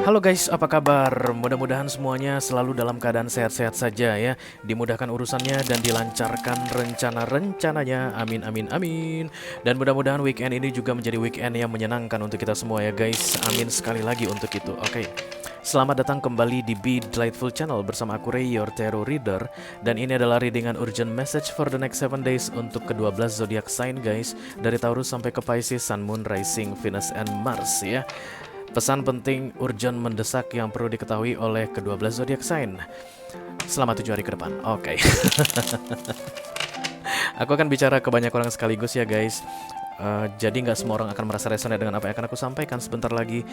Halo guys, apa kabar? Mudah-mudahan semuanya selalu dalam keadaan sehat-sehat saja ya. Dimudahkan urusannya dan dilancarkan rencana-rencananya. Amin, amin, amin. Dan mudah-mudahan weekend ini juga menjadi weekend yang menyenangkan untuk kita semua ya guys. Amin sekali lagi untuk itu. Oke. Selamat datang kembali di Be Delightful Channel bersama aku Ray, your tarot reader. Dan ini adalah readingan urgent message for the next 7 days untuk ke-12 zodiac sign guys. Dari Taurus sampai ke Pisces, Sun, Moon, Rising, Venus, and Mars ya. Pesan penting urgent mendesak yang perlu diketahui oleh ke-12 zodiac sign selama 7 hari ke depan. Oke. Aku akan bicara ke banyak orang sekaligus ya guys. Jadi nggak semua orang akan merasa resonate dengan apa yang akan aku sampaikan sebentar lagi.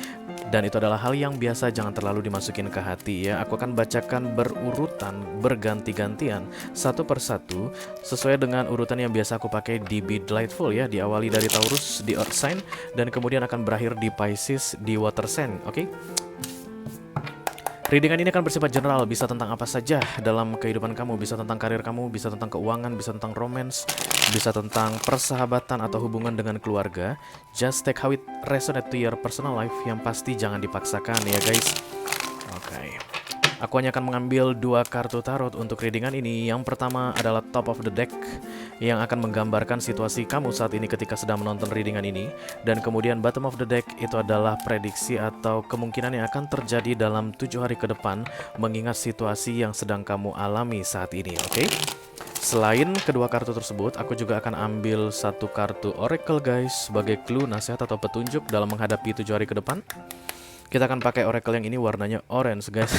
Dan itu adalah hal yang biasa, jangan terlalu dimasukin ke hati ya. Aku akan bacakan berurutan, berganti-gantian, satu persatu sesuai dengan urutan yang biasa aku pakai di Be Delightful ya. Diawali dari Taurus di Earth sign dan kemudian akan berakhir di Pisces di Water sign. Oke? Readingan ini akan bersifat general, bisa tentang apa saja dalam kehidupan kamu, bisa tentang karir kamu, bisa tentang keuangan, bisa tentang romance, bisa tentang persahabatan atau hubungan dengan keluarga. Just take how it resonate to your personal life, yang pasti jangan dipaksakan ya guys. Oke. Aku hanya akan mengambil 2 kartu tarot untuk readingan ini. Yang pertama adalah top of the deck yang akan menggambarkan situasi kamu saat ini ketika sedang menonton readingan ini. Dan kemudian bottom of the deck itu adalah prediksi atau kemungkinan yang akan terjadi dalam 7 hari ke depan mengingat situasi yang sedang kamu alami saat ini, oke? Selain kedua kartu tersebut, aku juga akan ambil 1 kartu oracle guys sebagai clue, nasihat atau petunjuk dalam menghadapi 7 hari ke depan. Kita akan pakai oracle yang ini warnanya orange guys.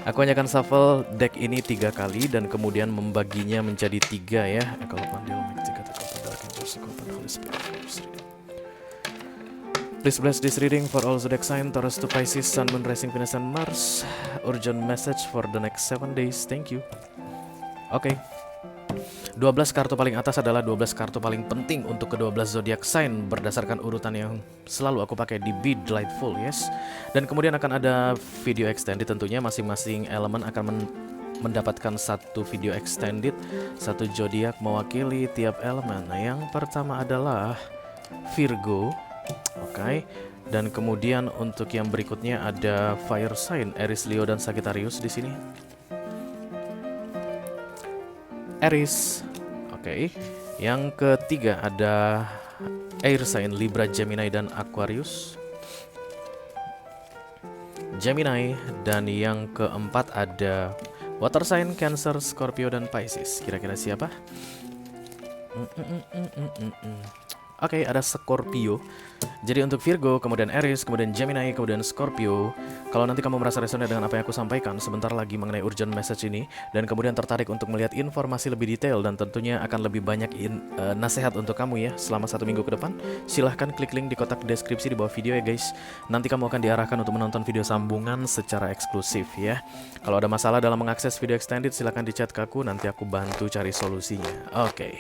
Aku hanya akan shuffle deck ini 3 kali dan kemudian membaginya menjadi 3 ya. Please bless this reading for all zodiac sign, Taurus to Pisces, Sun, Moon, Rising, Venus, and Mars. Urgent message for the next 7 days. Thank you. Oke. 12 kartu paling atas adalah 12 kartu paling penting untuk ke-12 zodiac sign berdasarkan urutan yang selalu aku pakai di Be Delightful, yes. Dan kemudian akan ada video extended tentunya, masing-masing elemen akan mendapatkan 1 video extended, 1 zodiak mewakili tiap elemen. Nah, yang pertama adalah Virgo. Oke. Dan kemudian untuk yang berikutnya ada fire sign, Aries, Leo, dan Sagittarius di sini. Aries. Oke. Yang ketiga ada air sign, Libra, Gemini, dan Aquarius. Gemini. Dan yang keempat ada water sign, Cancer, Scorpio, dan Pisces. Kira-kira siapa? Oke, ada Scorpio. Jadi untuk Virgo, kemudian Aries, kemudian Gemini, kemudian Scorpio. Kalau nanti kamu merasa resonate dengan apa yang aku sampaikan sebentar lagi mengenai urgent message ini, dan kemudian tertarik untuk melihat informasi lebih detail dan tentunya akan lebih banyak nasihat untuk kamu ya selama 1 minggu ke depan, silahkan klik link di kotak deskripsi di bawah video ya guys. Nanti kamu akan diarahkan untuk menonton video sambungan secara eksklusif ya. Kalau ada masalah dalam mengakses video extended, silahkan di chat ke aku, nanti aku bantu cari solusinya. Oke.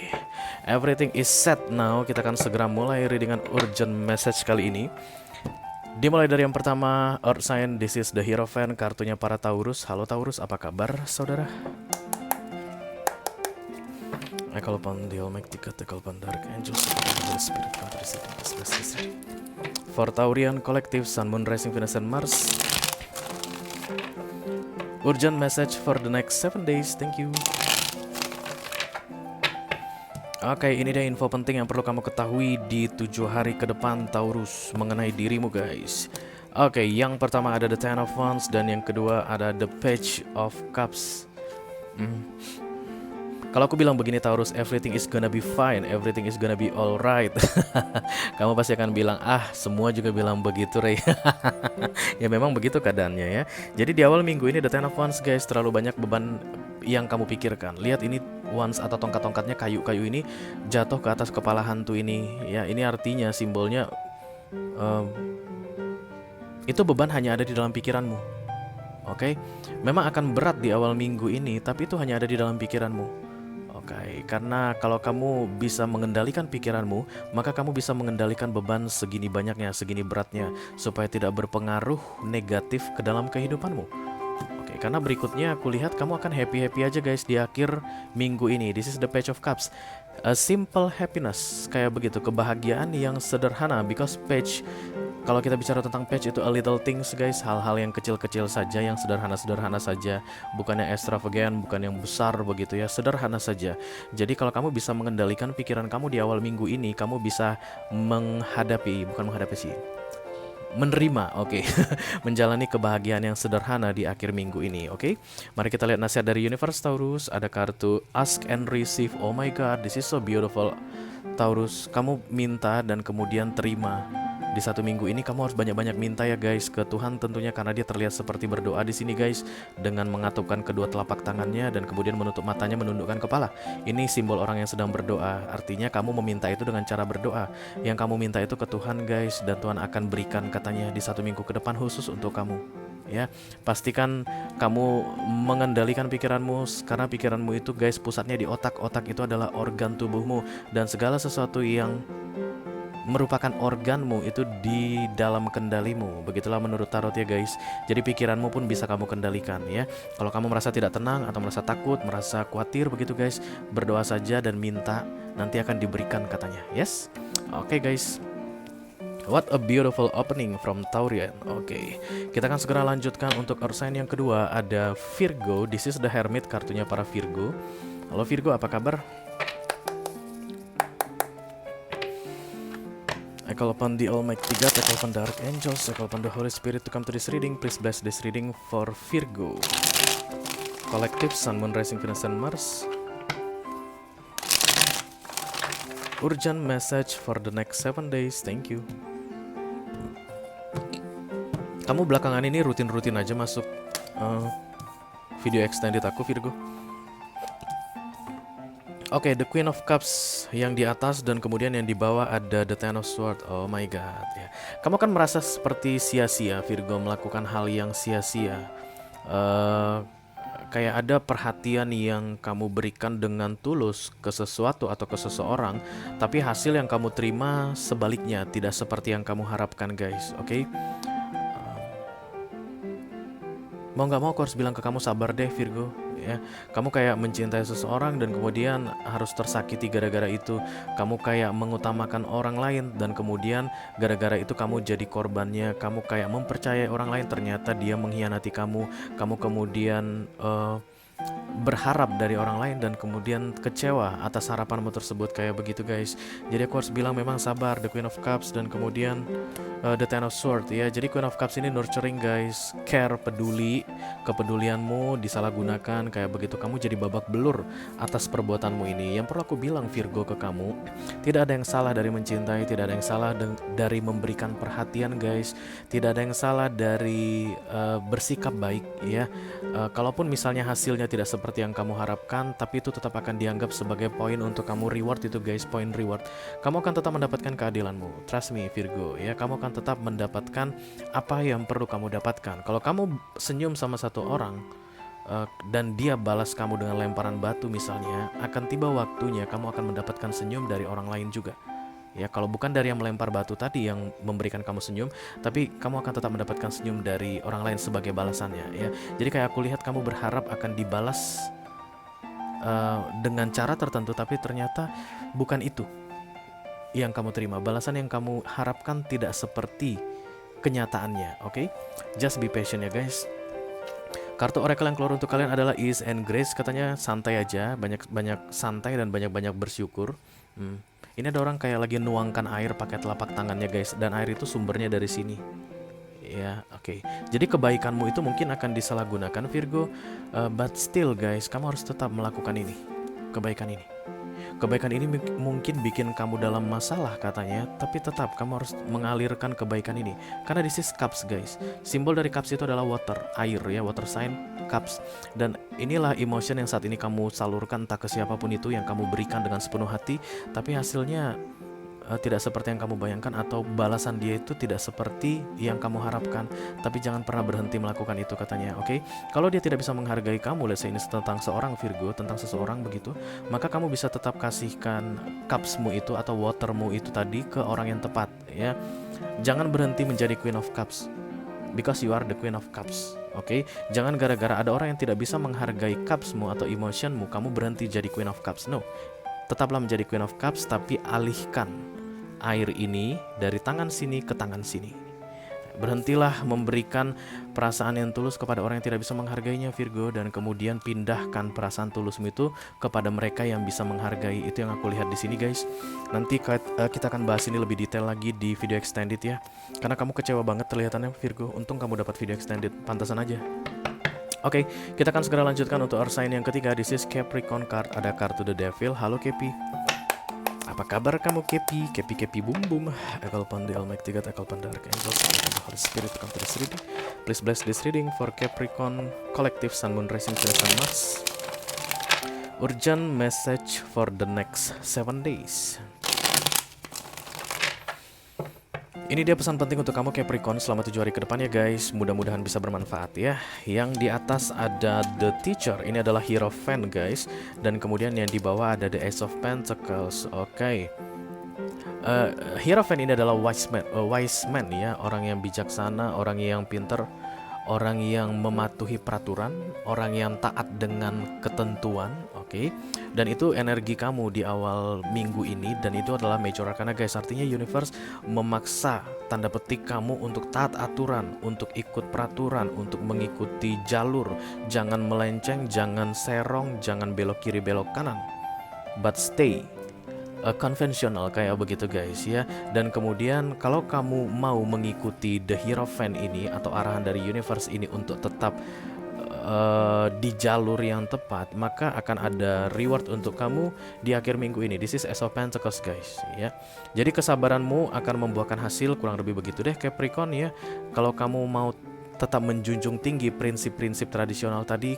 Everything is set now. Kita akan segera mulai readingan urgent message kali ini. Dimulai dari yang pertama, Earth sign, this is the Hierophant, kartunya para Taurus. Halo Taurus, apa kabar saudara? I call upon the Almighty God, I call upon dark angels, Holy Spirit, for Taurian collective, Sun, Moon, Rising, Venus, and Mars. Urgent message for the next 7 days. Thank you. Oke, ini dia info penting yang perlu kamu ketahui di 7 hari ke depan Taurus mengenai dirimu guys. Oke, yang pertama ada the Ten of Wands dan yang kedua ada the Page of Cups. Kalau aku bilang begini Taurus, everything is gonna be fine, everything is gonna be alright. Kamu pasti akan bilang, semua juga bilang begitu Ray. Ya memang begitu keadaannya ya. Jadi di awal minggu ini the Ten of Wands guys, terlalu banyak beban yang kamu pikirkan. Lihat ini wands atau tongkat-tongkatnya, kayu-kayu ini jatuh ke atas kepala hantu ini. Ya, ini artinya simbolnya itu beban hanya ada di dalam pikiranmu. Oke, memang akan berat di awal minggu ini, tapi itu hanya ada di dalam pikiranmu. Oke, karena kalau kamu bisa mengendalikan pikiranmu, maka kamu bisa mengendalikan beban segini banyaknya, segini beratnya, supaya tidak berpengaruh negatif ke dalam kehidupanmu. Oke, karena berikutnya aku lihat kamu akan happy-happy aja guys di akhir minggu ini. This is the Page of Cups. A simple happiness, kayak begitu, kebahagiaan yang sederhana. Because page, kalau kita bicara tentang page itu a little things guys, hal-hal yang kecil-kecil saja, yang sederhana-sederhana saja, bukan yang extravagant, bukan yang besar begitu ya, sederhana saja. Jadi kalau kamu bisa mengendalikan pikiran kamu di awal minggu ini, kamu bisa menerima, oke, menjalani kebahagiaan yang sederhana di akhir minggu ini, oke. Mari kita lihat nasihat dari Universe Taurus. Ada kartu Ask and Receive. Oh my god, this is so beautiful. Taurus, kamu minta dan kemudian terima. Di satu minggu ini kamu harus banyak-banyak minta ya guys ke Tuhan tentunya, karena dia terlihat seperti berdoa di sini guys, dengan mengatupkan kedua telapak tangannya dan kemudian menutup matanya, menundukkan kepala. Ini simbol orang yang sedang berdoa. Artinya kamu meminta itu dengan cara berdoa. Yang kamu minta itu ke Tuhan guys, dan Tuhan akan berikan katanya di satu minggu ke depan khusus untuk kamu. Ya, pastikan kamu mengendalikan pikiranmu, karena pikiranmu itu guys pusatnya di otak. Otak itu adalah organ tubuhmu, dan segala sesuatu yang merupakan organmu itu di dalam kendalimu. Begitulah menurut tarot ya guys. Jadi pikiranmu pun bisa kamu kendalikan ya. Kalau kamu merasa tidak tenang atau merasa takut, merasa khawatir begitu guys, berdoa saja dan minta, nanti akan diberikan katanya. Yes. Oke guys. What a beautiful opening from Taurian. Oke, kita akan segera lanjutkan untuk earth sign yang kedua. Ada Virgo. This is the Hermit, kartunya para Virgo. Halo Virgo, apa kabar? I call upon the Almighty God, I call upon the Archangels, I call upon the Holy Spirit to come to this reading. Please bless this reading for Virgo. Collective Sun, Moon, Rising, Venus, and Mars. Urgent message for the next 7 days. Thank you. Kamu belakangan ini rutin-rutin aja masuk video extended aku, Virgo. Oke, the Queen of Cups yang di atas dan kemudian yang di bawah ada the Ten of Swords. Oh my god ya. Kamu akan merasa seperti sia-sia, Virgo, melakukan hal yang sia-sia. Kayak ada perhatian yang kamu berikan dengan tulus ke sesuatu atau ke seseorang, tapi hasil yang kamu terima sebaliknya, tidak seperti yang kamu harapkan guys. Oke. Mau gak mau aku harus bilang ke kamu sabar deh Virgo ya. Kamu kayak mencintai seseorang dan kemudian harus tersakiti gara-gara itu. Kamu kayak mengutamakan orang lain dan kemudian gara-gara itu kamu jadi korbannya. Kamu kayak mempercayai orang lain, ternyata dia mengkhianati kamu. Kamu kemudian berharap dari orang lain dan kemudian kecewa atas harapanmu tersebut, kayak begitu guys. Jadi aku harus bilang memang sabar, the Queen of Cups dan kemudian the Ten of Swords ya. Jadi Queen of Cups ini nurturing guys, care, peduli. Kepedulianmu disalahgunakan, kayak begitu kamu jadi babak belur atas perbuatanmu ini. Yang perlu aku bilang Virgo ke kamu, tidak ada yang salah dari mencintai, tidak ada yang salah dari memberikan perhatian guys, tidak ada yang salah dari bersikap baik ya. Kalaupun misalnya hasilnya tidak seperti yang kamu harapkan, tapi itu tetap akan dianggap sebagai poin untuk kamu reward itu guys, poin reward. Kamu akan tetap mendapatkan keadilanmu. Trust me Virgo ya, kamu akan tetap mendapatkan apa yang perlu kamu dapatkan. Kalau kamu senyum sama satu orang dan dia balas kamu dengan lemparan batu misalnya, akan tiba waktunya kamu akan mendapatkan senyum dari orang lain juga. Ya, kalau bukan dari yang melempar batu tadi yang memberikan kamu senyum, tapi kamu akan tetap mendapatkan senyum dari orang lain sebagai balasannya ya. Jadi kayak aku lihat kamu berharap akan dibalas dengan cara tertentu, tapi ternyata bukan itu yang kamu terima. Balasan yang kamu harapkan tidak seperti kenyataannya. Oke? Just be patient ya guys. Kartu oracle yang keluar untuk kalian adalah Ease and Grace. Katanya santai aja, banyak santai dan banyak bersyukur. Ini ada orang kayak lagi nuangkan air pakai telapak tangannya guys, dan air itu sumbernya dari sini. Ya, oke. Jadi kebaikanmu itu mungkin akan disalahgunakan Virgo, but still guys, kamu harus tetap melakukan ini. Kebaikan ini mungkin bikin kamu dalam masalah katanya, tapi tetap kamu harus mengalirkan kebaikan ini. Karena this is cups guys. Simbol dari cups itu adalah water, air ya, water sign, cups. Dan inilah emotion yang saat ini kamu salurkan entah ke siapapun itu, yang kamu berikan dengan sepenuh hati, tapi hasilnya tidak seperti yang kamu bayangkan, atau balasan dia itu tidak seperti yang kamu harapkan. Tapi jangan pernah berhenti melakukan itu katanya, oke? Kalau dia tidak bisa menghargai kamu, let's say ini tentang seorang Virgo, tentang seseorang begitu, maka kamu bisa tetap kasihkan cupsmu itu atau watermu itu tadi ke orang yang tepat, ya. Jangan berhenti menjadi Queen of Cups, because you are the Queen of Cups, oke? Jangan gara-gara ada orang yang tidak bisa menghargai cupsmu atau emotionmu, kamu berhenti jadi Queen of Cups. No, tetaplah menjadi Queen of Cups, tapi alihkan air ini dari tangan sini ke tangan sini. Berhentilah memberikan perasaan yang tulus kepada orang yang tidak bisa menghargainya, Virgo, dan kemudian pindahkan perasaan tulusmu itu kepada mereka yang bisa menghargai. Itu yang aku lihat di sini, guys. Nanti kita akan bahas ini lebih detail lagi di video extended ya. Karena kamu kecewa banget terlihatannya, Virgo. Untung kamu dapat video extended, pantasan aja. Oke, kita akan segera lanjutkan untuk earth sign yang ketiga. This is Capricorn card, ada kartu The Devil. Halo Kepi. Apa kabar kamu Kepi? Kepi boom boom. Ekal Pandi Almighty God, Ekal Pandi Archangel, Holy Spirit, come to this reading. Please bless this reading for Capricorn Collective Sun Moon Rising Sun Mars. Urgent message for the next 7 days. Ini dia pesan penting untuk kamu Capricorn selama 7 hari ke depan ya guys. Mudah-mudahan bisa bermanfaat ya. Yang di atas ada The Teacher, ini adalah Hierophant guys. Dan kemudian yang di bawah ada The Ace of Pentacles. Oke. Hierophant ini adalah wise man ya, orang yang bijaksana, orang yang pinter, orang yang mematuhi peraturan, orang yang taat dengan ketentuan, oke. Dan itu energi kamu di awal minggu ini, dan itu adalah major arcana guys. Artinya universe memaksa tanda petik kamu untuk taat aturan, untuk ikut peraturan, untuk mengikuti jalur. Jangan melenceng, jangan serong, jangan belok kiri belok kanan, but stay konvensional kayak begitu guys ya. Dan kemudian kalau kamu mau mengikuti The Hierophant ini atau arahan dari universe ini untuk tetap di jalur yang tepat, maka akan ada reward untuk kamu di akhir minggu ini. This is Ace of Pentacles guys ya. Jadi kesabaranmu akan membuahkan hasil, kurang lebih begitu deh Capricorn ya. Kalau kamu mau tetap menjunjung tinggi prinsip-prinsip tradisional tadi,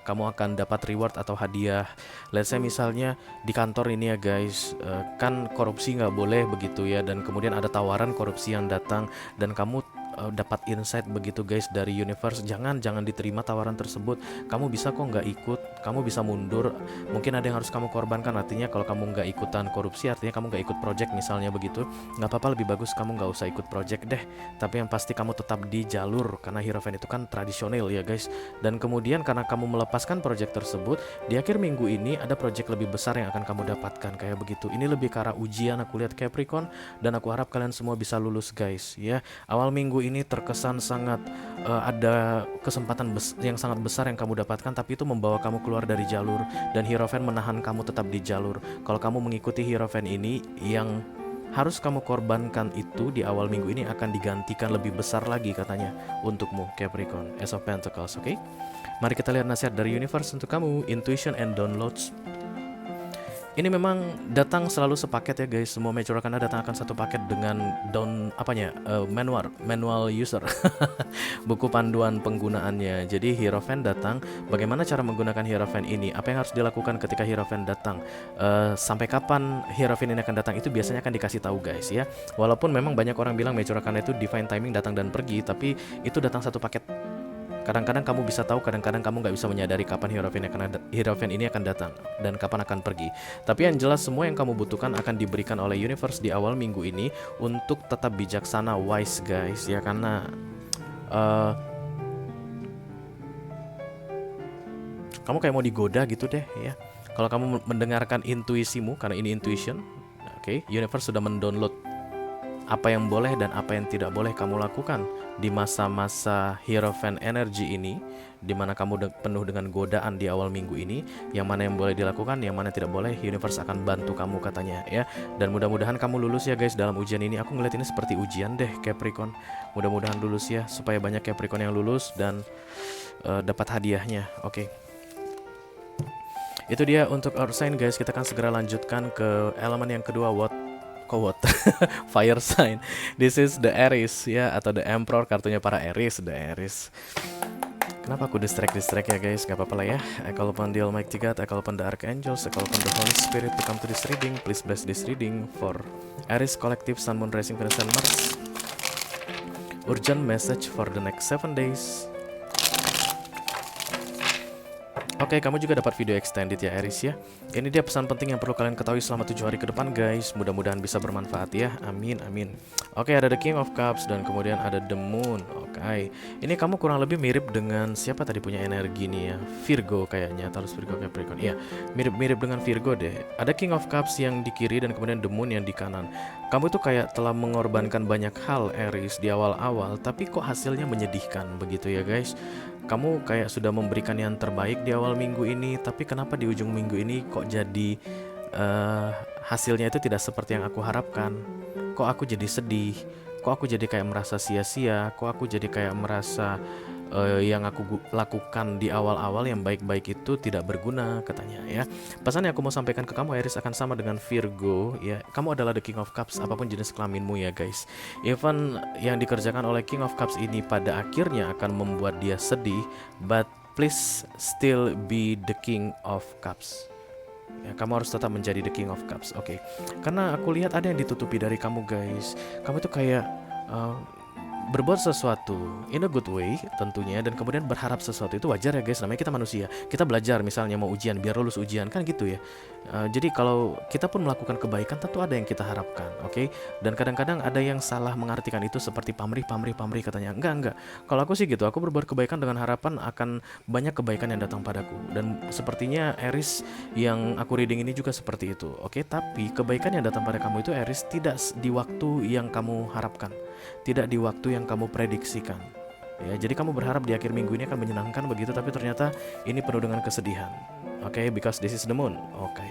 kamu akan dapat reward atau hadiah. Let's say misalnya di kantor ini ya guys, kan korupsi nggak boleh begitu ya, dan kemudian ada tawaran korupsi yang datang dan kamu dapat insight begitu guys dari universe. Jangan diterima tawaran tersebut. Kamu bisa kok nggak ikut, kamu bisa mundur. Mungkin ada yang harus kamu korbankan. Artinya kalau kamu nggak ikutan korupsi, artinya kamu nggak ikut project misalnya begitu, nggak apa-apa, lebih bagus kamu nggak usah ikut project deh. Tapi yang pasti kamu tetap di jalur, karena Hierophant itu kan tradisional ya guys. Dan kemudian karena kamu melepaskan project tersebut, di akhir minggu ini ada project lebih besar yang akan kamu dapatkan kayak begitu. Ini lebih ke arah ujian aku lihat Capricorn, dan aku harap kalian semua bisa lulus guys ya. Awal minggu ini terkesan sangat ada kesempatan yang sangat besar yang kamu dapatkan, tapi itu membawa kamu keluar dari jalur, dan Hierophant menahan kamu tetap di jalur. Kalau kamu mengikuti Hierophant ini, yang harus kamu korbankan itu di awal minggu ini akan digantikan lebih besar lagi katanya untukmu Capricorn. Ace of Pentacles, oke? Mari kita lihat nasihat dari universe untuk kamu, intuition and downloads. Ini memang datang selalu sepaket ya guys. Semua major arcana datang akan satu paket dengan manual user buku panduan penggunaannya. Jadi Hierophant datang, bagaimana cara menggunakan Hierophant ini, apa yang harus dilakukan ketika Hierophant datang, sampai kapan Hierophant ini akan datang, itu biasanya akan dikasih tahu guys ya. Walaupun memang banyak orang bilang major arcana itu divine timing, datang dan pergi, tapi itu datang satu paket. Kadang-kadang kamu bisa tahu, kadang-kadang kamu nggak bisa menyadari kapan Hierophant ini akan datang dan kapan akan pergi. Tapi yang jelas semua yang kamu butuhkan akan diberikan oleh universe di awal minggu ini untuk tetap bijaksana, wise guys ya. Karena kamu kayak mau digoda gitu deh ya. Kalau kamu mendengarkan intuisimu, karena ini intuition, oke, universe sudah mendownload apa yang boleh dan apa yang tidak boleh kamu lakukan di masa-masa Hierophant energy ini, di mana kamu penuh dengan godaan di awal minggu ini. Yang mana yang boleh dilakukan, yang mana tidak boleh, universe akan bantu kamu katanya ya. Dan mudah-mudahan kamu lulus ya guys dalam ujian ini. Aku ngeliat ini seperti ujian deh Capricorn. Mudah-mudahan lulus ya, supaya banyak Capricorn yang lulus dan dapat hadiahnya. Oke. Itu dia untuk earth sign guys. Kita akan segera lanjutkan ke elemen yang kedua, fire sign. This is the Aries ya, atau the Emperor, kartunya para Aries, the Aries. Kenapa aku distract ya guys? Gak apa-apa lah ya. I call upon the Almighty God, I call upon the Archangels, I call upon the Holy Spirit to come to this reading. Please bless this reading for Aries Collective, Sun, Moon, Rising, Venus, and Mars. Urgent message for the next 7 days. Oke, kamu juga dapat video extended ya Aries ya. Ini dia pesan penting yang perlu kalian ketahui selama 7 hari ke depan guys. Mudah-mudahan bisa bermanfaat ya. Amin, amin. Oke, ada The King of Cups dan kemudian ada The Moon. Oke, ini kamu kurang lebih mirip dengan siapa tadi punya energi nih ya? Virgo kayaknya, Taurus, Virgo, Capricorn. Iya, mirip-mirip dengan Virgo deh. Ada King of Cups yang di kiri dan kemudian The Moon yang di kanan. Kamu itu kayak telah mengorbankan banyak hal Aries di awal-awal, tapi kok hasilnya menyedihkan begitu ya guys. Kamu kayak sudah memberikan yang terbaik di awal minggu ini, tapi kenapa di ujung minggu ini kok jadi hasilnya itu tidak seperti yang aku harapkan? Kok aku jadi sedih? Kok aku jadi kayak merasa sia-sia? Kok aku jadi kayak merasa yang aku lakukan di awal-awal yang baik-baik itu tidak berguna katanya ya. Pesan yang aku mau sampaikan ke kamu Aries akan sama dengan Virgo ya. Kamu adalah the King of Cups apapun jenis kelaminmu ya guys. Even yang dikerjakan oleh King of Cups ini pada akhirnya akan membuat dia sedih, but please still be the King of Cups. Ya, kamu harus tetap menjadi the King of Cups, oke? Karena aku lihat ada yang ditutupi dari kamu guys. Kamu itu kayak berbuat sesuatu in a good way tentunya, dan kemudian berharap sesuatu itu wajar ya guys, namanya kita manusia. Kita belajar misalnya mau ujian biar lulus ujian kan gitu ya. Jadi kalau kita pun melakukan kebaikan tentu ada yang kita harapkan, oke? Dan kadang-kadang ada yang salah mengartikan itu seperti pamrih katanya. Enggak. Kalau aku sih gitu, aku berbuat kebaikan dengan harapan akan banyak kebaikan yang datang padaku. Dan sepertinya Aries yang aku reading ini juga seperti itu, oke? Tapi kebaikan yang datang pada kamu itu Aries tidak di waktu yang kamu harapkan, tidak di waktu yang kamu prediksikan ya. Jadi kamu berharap di akhir minggu ini akan menyenangkan begitu, tapi ternyata ini penuh dengan kesedihan, oke? Because this is the moon, oke?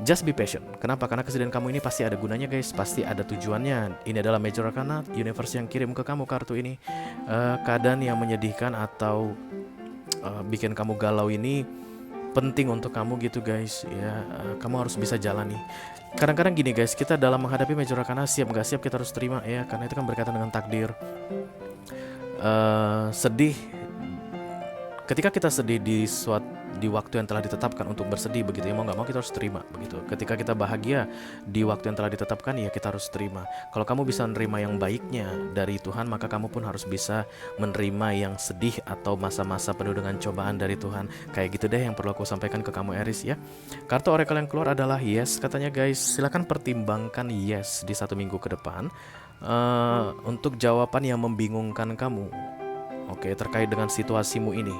Just be patient. Kenapa? Karena kesedihan kamu ini pasti ada gunanya guys, pasti ada tujuannya. Ini adalah Major Arcana, universe yang kirim ke kamu kartu ini. Keadaan yang menyedihkan atau bikin kamu galau ini penting untuk kamu gitu guys ya. Kamu harus bisa jalani. Kadang-kadang gini guys, kita dalam menghadapi Major Arcana siap gak siap kita harus terima ya, karena itu kan berkaitan dengan takdir. Sedih, ketika kita sedih di waktu yang telah ditetapkan untuk bersedih begitu ya, mau nggak mau kita harus terima begitu. Ketika kita bahagia di waktu yang telah ditetapkan ya kita harus terima. Kalau kamu bisa menerima yang baiknya dari Tuhan, maka kamu pun harus bisa menerima yang sedih atau masa-masa penuh dengan cobaan dari Tuhan. Kayak gitu deh yang perlu aku sampaikan ke kamu Aries ya. Kartu oracle yang keluar adalah yes katanya guys. Silakan pertimbangkan yes di 1 minggu ke depan untuk jawaban yang membingungkan kamu. Oke, terkait dengan situasimu ini.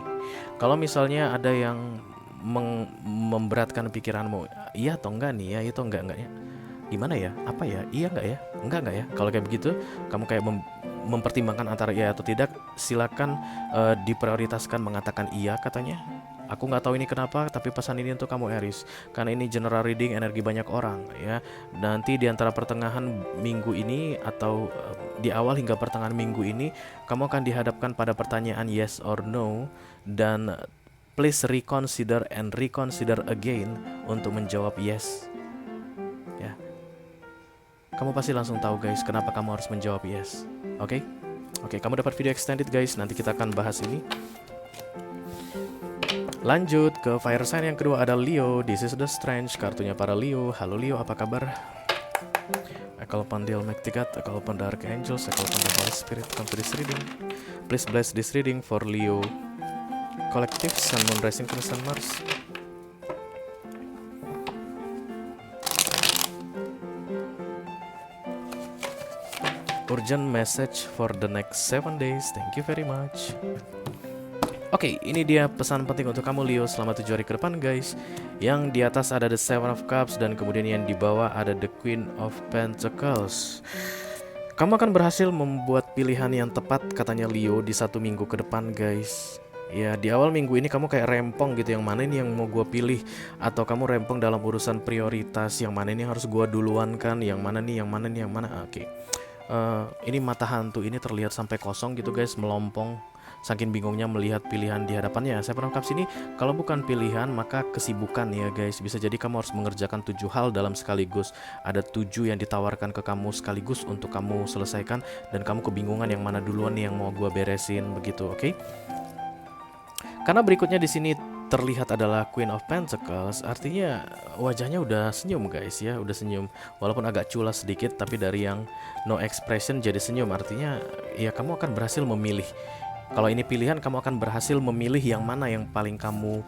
Kalau misalnya ada yang memberatkan pikiranmu, iya atau enggak nih ya, itu enggak ya. Gimana ya? Apa ya? Iya enggak ya? Enggak ya? Kalau kayak begitu, kamu kayak mempertimbangkan antara iya atau tidak, silakan diprioritaskan mengatakan iya katanya. Aku nggak tahu ini kenapa, tapi pesan ini untuk kamu Aries, karena ini general reading energi banyak orang ya. Nanti di antara pertengahan minggu ini atau di awal hingga pertengahan minggu ini, kamu akan dihadapkan pada pertanyaan yes or no, dan please reconsider again untuk menjawab yes. Ya, kamu pasti langsung tahu guys kenapa kamu harus menjawab yes. Oke, kamu dapat video extended guys. Nanti kita akan bahas ini. Lanjut ke fire sign yang kedua ada Leo. This is the Strange, kartunya para Leo. Halo Leo, apa kabar? I call upon the Almighty God, I call upon the Archangels, I call upon the Holy Spirit come to this reading. Please bless this reading for Leo Collective, Sun, Moon, Rising, Venus, and Mars. Urgent message for the next 7 days. Thank you very much. Oke, ini dia pesan penting untuk kamu Leo selama 7 hari ke depan guys. Yang di atas ada the Seven of Cups dan kemudian yang di bawah ada the Queen of Pentacles. Kamu akan berhasil membuat pilihan yang tepat katanya Leo di 1 minggu ke depan guys. Ya, di awal minggu ini kamu kayak rempong gitu, yang mana ini yang mau gue pilih, atau kamu rempong dalam urusan prioritas, yang mana ini yang harus gue duluan kan, yang mana nih, yang mana nih, yang mana. Oke. Ini mata hantu ini terlihat sampai kosong gitu guys, melompong. Saking bingungnya melihat pilihan di hadapannya. Seven of Cups ini kalau bukan pilihan maka kesibukan ya guys. Bisa jadi kamu harus mengerjakan 7 hal dalam sekaligus. Ada 7 yang ditawarkan ke kamu sekaligus untuk kamu selesaikan, dan kamu kebingungan yang mana duluan nih yang mau gue beresin begitu, oke? Karena berikutnya di sini terlihat adalah Queen of Pentacles, artinya wajahnya udah senyum guys ya, udah senyum. Walaupun agak culas sedikit, tapi dari yang no expression jadi senyum, artinya ya kamu akan berhasil memilih. Kalau ini pilihan, kamu akan berhasil memilih yang mana yang paling kamu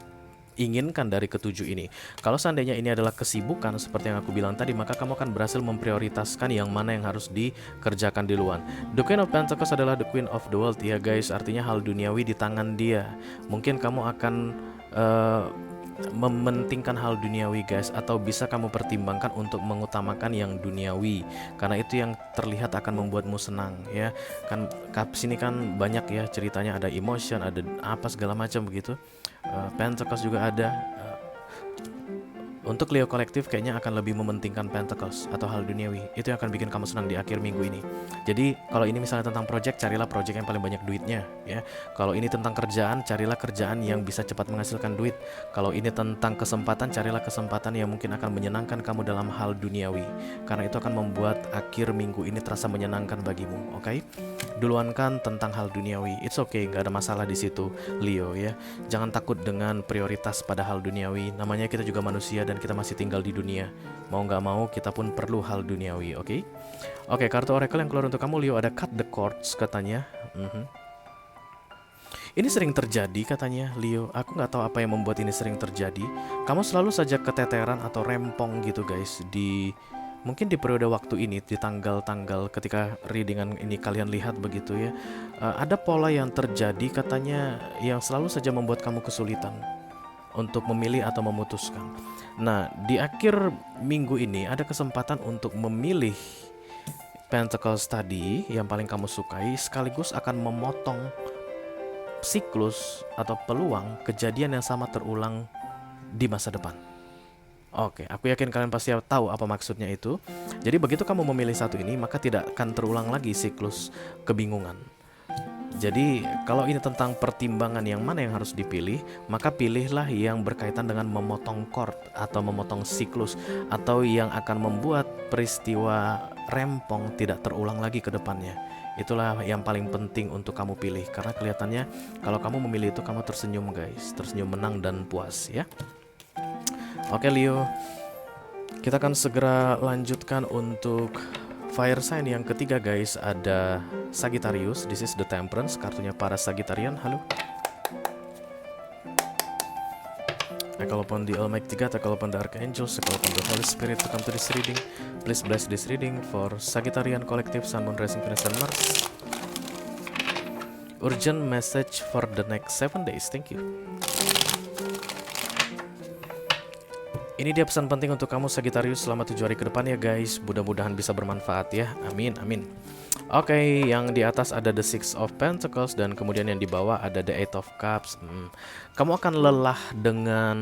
inginkan dari ketujuh ini. Kalau seandainya ini adalah kesibukan seperti yang aku bilang tadi, maka kamu akan berhasil memprioritaskan yang mana yang harus dikerjakan di luar. The Queen of Pentacles adalah the Queen of the World ya guys, artinya hal duniawi di tangan dia. Mungkin kamu akan mementingkan hal duniawi guys, atau bisa kamu pertimbangkan untuk mengutamakan yang duniawi, karena itu yang terlihat akan membuatmu senang ya. Kan sini kan banyak ya ceritanya, ada emotion, ada apa segala macam begitu. Pentacles juga ada. Untuk Leo kolektif kayaknya akan lebih mementingkan Pentacles atau hal duniawi. Itu yang akan bikin kamu senang di akhir minggu ini. Jadi kalau ini misalnya tentang project, carilah project yang paling banyak duitnya ya. Kalau ini tentang kerjaan, carilah kerjaan yang bisa cepat menghasilkan duit. Kalau ini tentang kesempatan, carilah kesempatan yang mungkin akan menyenangkan kamu dalam hal duniawi, karena itu akan membuat akhir minggu ini terasa menyenangkan bagimu. Oke? Duluankan tentang hal duniawi. It's okay, nggak ada masalah di situ Leo ya. Jangan takut dengan prioritas pada hal duniawi. Namanya kita juga manusia dan kita masih tinggal di dunia. Mau nggak mau kita pun perlu hal duniawi, oke? Oke, kartu oracle yang keluar untuk kamu Leo ada cut the cords katanya. Ini sering terjadi katanya Leo. Aku nggak tahu apa yang membuat ini sering terjadi. Kamu selalu saja keteteran atau rempong gitu guys, mungkin di periode waktu ini, di tanggal-tanggal ketika readingan ini kalian lihat begitu ya. Ada pola yang terjadi katanya yang selalu saja membuat kamu kesulitan untuk memilih atau memutuskan. Nah, di akhir minggu ini ada kesempatan untuk memilih Pentacles tadi yang paling kamu sukai, sekaligus akan memotong siklus atau peluang kejadian yang sama terulang di masa depan. Oke, aku yakin kalian pasti tahu apa maksudnya itu. Jadi begitu kamu memilih satu ini, maka tidak akan terulang lagi siklus kebingungan. Jadi kalau ini tentang pertimbangan yang mana yang harus dipilih, maka pilihlah yang berkaitan dengan memotong chord atau memotong siklus, atau yang akan membuat peristiwa rempong tidak terulang lagi ke depannya. Itulah yang paling penting untuk kamu pilih, karena kelihatannya kalau kamu memilih itu kamu tersenyum guys, tersenyum menang dan puas ya. Oke Leo, kita akan segera lanjutkan untuk fire sign yang ketiga guys. Ada Sagittarius, this is the Temperance, kartunya para Sagittarian. Halo. I call upon the Almighty God, I call upon the Archangels, I call upon the Holy Spirit to come to this reading. Please bless this reading for Sagittarian Collective, Sun, Moon, Rising, Venus, and Mars. Urgent message for the next 7 days, thank you. Ini dia pesan penting untuk kamu Sagittarius selama 7 hari ke depan ya guys. Mudah-mudahan bisa bermanfaat ya. Amin, amin. Oke, yang di atas ada the Six of Pentacles, dan kemudian yang di bawah ada the Eight of Cups. Kamu akan lelah dengan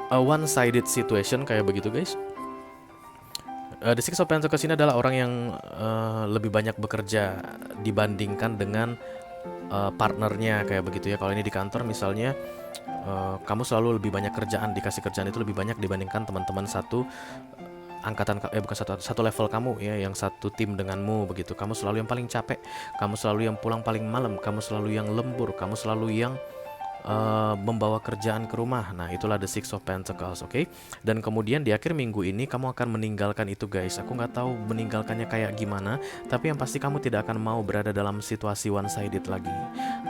a one-sided situation kayak begitu guys. The Six of Pentacles ini adalah orang yang lebih banyak bekerja dibandingkan dengan partnernya kayak begitu ya. Kalau ini di kantor misalnya, kamu selalu lebih banyak kerjaan, dikasih kerjaan itu lebih banyak dibandingkan teman-teman satu angkatan, bukan satu level kamu ya, yang satu tim denganmu begitu. Kamu selalu yang paling capek, kamu selalu yang pulang paling malam, kamu selalu yang lembur, kamu selalu yang membawa kerjaan ke rumah. Nah, itulah the Six of Pentacles, oke? Dan kemudian di akhir minggu ini kamu akan meninggalkan itu guys. Aku nggak tahu meninggalkannya kayak gimana, tapi yang pasti kamu tidak akan mau berada dalam situasi one sided lagi.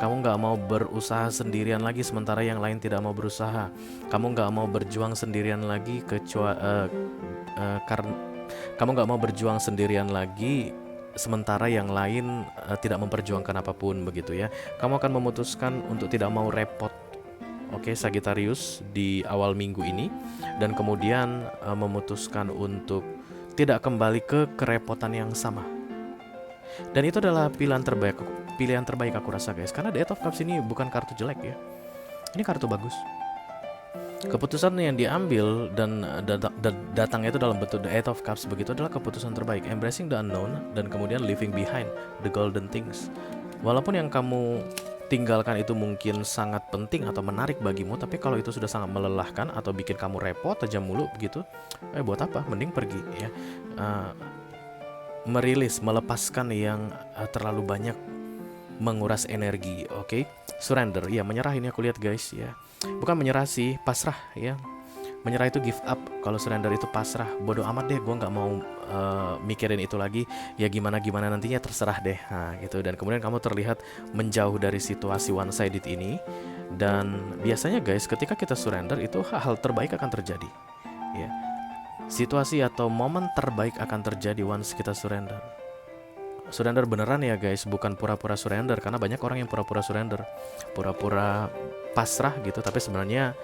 Kamu nggak mau berusaha sendirian lagi sementara yang lain tidak mau berusaha. Kamu nggak mau berjuang sendirian lagi karena kamu nggak mau berjuang sendirian lagi sementara yang lain tidak memperjuangkan apapun begitu ya. Kamu akan memutuskan untuk tidak mau repot, oke Sagittarius, di awal minggu ini, dan kemudian memutuskan untuk tidak kembali ke kerepotan yang sama. Dan itu adalah pilihan terbaik aku rasa guys, karena the Eight of Cups ini bukan kartu jelek ya. Ini kartu bagus. Keputusan yang diambil dan datangnya itu dalam bentuk the Eight of Cups begitu adalah keputusan terbaik. Embracing the unknown dan kemudian leaving behind the golden things. Walaupun yang kamu tinggalkan itu mungkin sangat penting atau menarik bagimu, tapi kalau itu sudah sangat melelahkan atau bikin kamu repot aja mulu begitu, buat apa? Mending pergi ya. Merilis, melepaskan yang terlalu banyak menguras energi. Oke, surrender, ya menyerah ini aku lihat guys ya. Bukan menyerah sih, pasrah ya. Menyerah itu give up, kalau surrender itu pasrah. Bodoh amat deh, gue nggak mau mikirin itu lagi. Ya gimana nantinya terserah deh. Nah gitu. Dan kemudian kamu terlihat menjauh dari situasi one sided ini. Dan biasanya guys, ketika kita surrender itu hal terbaik akan terjadi. Ya, situasi atau momen terbaik akan terjadi once kita surrender. Surrender beneran ya guys, bukan pura-pura surrender. Karena banyak orang yang pura-pura surrender, pura-pura pasrah gitu, tapi sebenarnya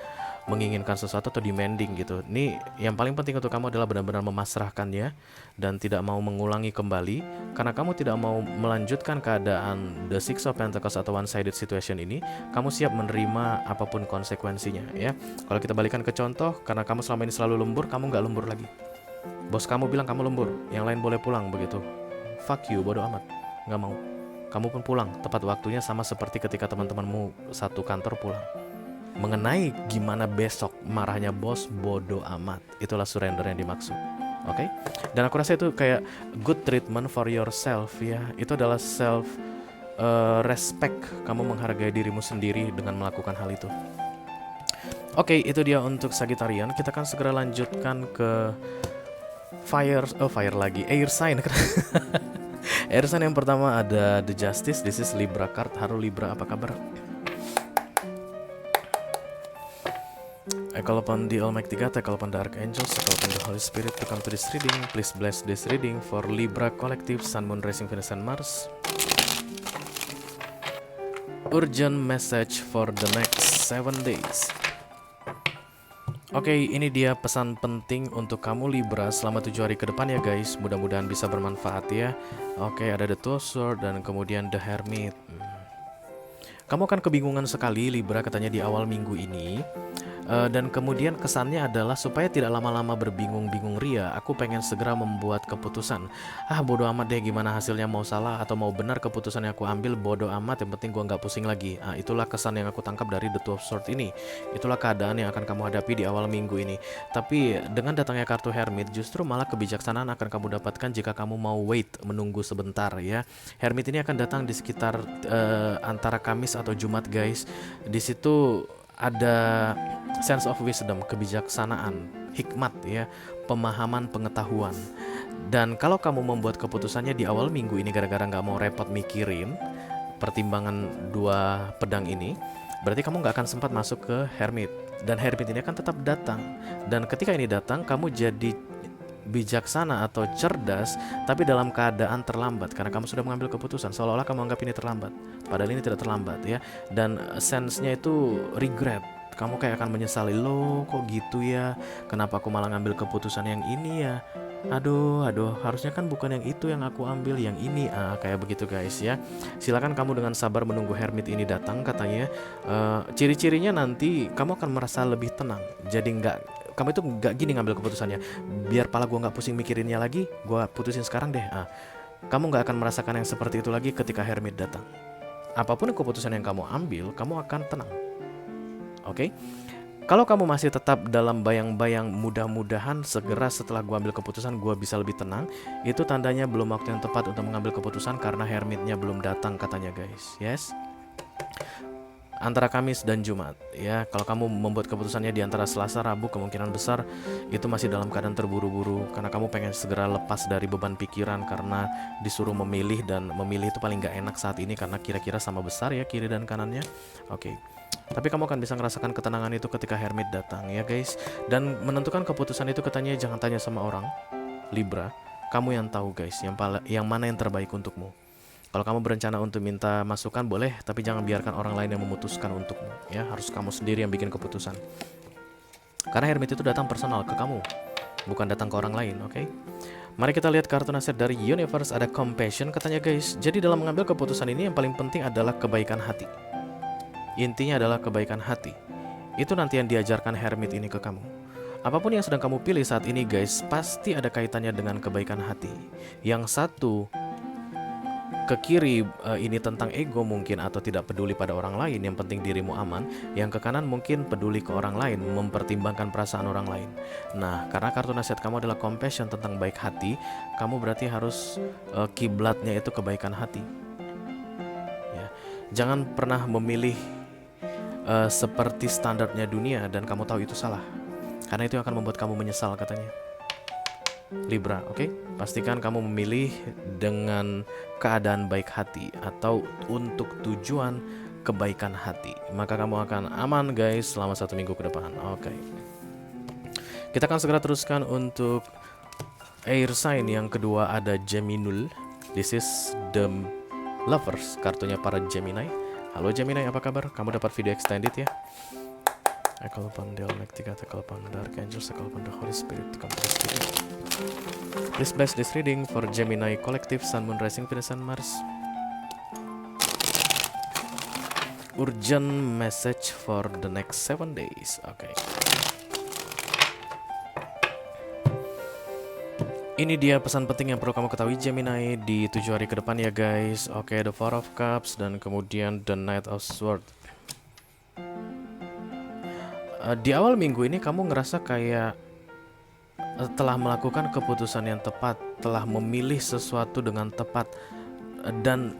menginginkan sesuatu atau demanding gitu. Ini yang paling penting untuk kamu adalah benar-benar memasrahkannya dan tidak mau mengulangi kembali, karena kamu tidak mau melanjutkan keadaan the six of pentacles atau one sided situation ini. Kamu siap menerima apapun konsekuensinya ya. Kalau kita balikan ke contoh, karena kamu selama ini selalu lembur, kamu nggak lembur lagi. Bos kamu bilang kamu lembur, yang lain boleh pulang begitu. Fuck you, bodoh amat, nggak mau. Kamu pun pulang tepat waktunya, sama seperti ketika teman-temanmu satu kantor pulang. Mengenai gimana besok marahnya bos, bodoh amat. Itulah surrender yang dimaksud. Oke? Dan aku rasa itu kayak good treatment for yourself ya. Itu adalah self respect. Kamu menghargai dirimu sendiri dengan melakukan hal itu. Oke, itu dia untuk Sagittarian. Kita akan segera lanjutkan ke fire lagi, air sign. Air sign yang pertama ada The Justice. This is Libra card. Halo Libra, apa kabar? I call upon the Almighty God, I call upon the Archangels, I call upon the Holy Spirit to come to this reading. Please bless this reading for Libra Collective, Sun, Moon, Rising, Venus, and Mars. Urgent message for the next 7 days. Oke, ini dia pesan penting untuk kamu Libra selama 7 hari ke depan ya guys. Mudah-mudahan bisa bermanfaat ya. Oke, ada the Two of Swords dan kemudian the Hermit. Kamu akan kebingungan sekali Libra katanya di awal minggu ini. Dan kemudian kesannya adalah supaya tidak lama-lama berbingung-bingung ria, aku pengen segera membuat keputusan. Bodo amat deh gimana hasilnya, mau salah atau mau benar keputusan yang aku ambil, bodo amat, yang penting gua nggak pusing lagi. Itulah kesan yang aku tangkap dari The Two of Swords ini. Itulah keadaan yang akan kamu hadapi di awal minggu ini. Tapi dengan datangnya kartu Hermit, justru malah kebijaksanaan akan kamu dapatkan jika kamu mau wait, menunggu sebentar ya. Hermit ini akan datang di sekitar antara Kamis atau Jumat guys. Di situ ada sense of wisdom, kebijaksanaan, hikmat ya, pemahaman, pengetahuan. Dan kalau kamu membuat keputusannya di awal minggu ini gara-gara nggak mau repot mikirin pertimbangan dua pedang ini, berarti kamu nggak akan sempat masuk ke Hermit. Dan Hermit ini akan tetap datang. Dan ketika ini datang, kamu jadi bijaksana atau cerdas, tapi dalam keadaan terlambat karena kamu sudah mengambil keputusan. Seolah-olah kamu anggap ini terlambat, padahal ini tidak terlambat ya. Dan sense-nya itu regret. Kamu kayak akan menyesali, loh kok gitu ya, kenapa aku malah ngambil keputusan yang ini ya. Aduh, harusnya kan bukan yang itu yang aku ambil, yang ini. Kayak begitu guys ya. Silakan kamu dengan sabar menunggu Hermit ini datang katanya. Ciri-cirinya nanti kamu akan merasa lebih tenang. Jadi kamu itu nggak gini ngambil keputusannya, biar pala gue nggak pusing mikirinnya lagi, gue putusin sekarang deh. Kamu nggak akan merasakan yang seperti itu lagi ketika Hermit datang. Apapun keputusan yang kamu ambil, kamu akan tenang. Oke? Kalau kamu masih tetap dalam bayang-bayang mudah-mudahan segera setelah gue ambil keputusan gue bisa lebih tenang, itu tandanya belum waktu yang tepat untuk mengambil keputusan karena Hermitnya belum datang katanya guys. Yes? Antara Kamis dan Jumat ya. Kalau kamu membuat keputusannya di antara Selasa, Rabu, kemungkinan besar itu masih dalam keadaan terburu-buru karena kamu pengen segera lepas dari beban pikiran karena disuruh memilih, dan memilih itu paling gak enak saat ini karena kira-kira sama besar ya kiri dan kanannya. Oke. Tapi kamu akan bisa merasakan ketenangan itu ketika Hermit datang ya guys. Dan menentukan keputusan itu katanya jangan tanya sama orang Libra, kamu yang tahu guys, yang mana yang terbaik untukmu. Kalau kamu berencana untuk minta masukan boleh, tapi jangan biarkan orang lain yang memutuskan untukmu ya. Harus kamu sendiri yang bikin keputusan. Karena Hermit itu datang personal ke kamu, bukan datang ke orang lain, oke? Mari kita lihat kartu nasihat dari Universe. Ada compassion katanya guys. Jadi dalam mengambil keputusan ini yang paling penting adalah kebaikan hati. Intinya adalah kebaikan hati. Itu nanti yang diajarkan Hermit ini ke kamu. Apapun yang sedang kamu pilih saat ini guys, pasti ada kaitannya dengan kebaikan hati. Yang satu ke kiri ini tentang ego mungkin, atau tidak peduli pada orang lain, yang penting dirimu aman. Yang ke kanan mungkin peduli ke orang lain, mempertimbangkan perasaan orang lain. Nah, karena kartu nasihat kamu adalah compassion, tentang baik hati, kamu berarti harus kiblatnya itu kebaikan hati. Ya. Jangan pernah memilih seperti standarnya dunia dan kamu tahu itu salah. Karena itu akan membuat kamu menyesal katanya. Libra, oke? Pastikan kamu memilih dengan keadaan baik hati atau untuk tujuan kebaikan hati. Maka kamu akan aman guys selama 1 minggu ke depan. Oke. Kita akan segera teruskan untuk air sign yang kedua ada Geminul. This is the lovers, kartunya para Gemini. Halo Gemini, apa kabar? Kamu dapat video extended ya? I call upon the Almighty God, I call upon the Archangels, I call upon the Holy Spirit to come to this reading. Please bless this reading for Gemini Collective, Sun, Moon, Rising, Venus, and Mars. Urgent message for the next 7 days. Oke. Ini dia pesan penting yang perlu kamu ketahui Gemini di 7 hari ke depan ya guys. Oke, the Four of Cups dan kemudian the Knight of Swords. Di awal minggu ini kamu ngerasa kayak telah melakukan keputusan yang tepat, telah memilih sesuatu dengan tepat, dan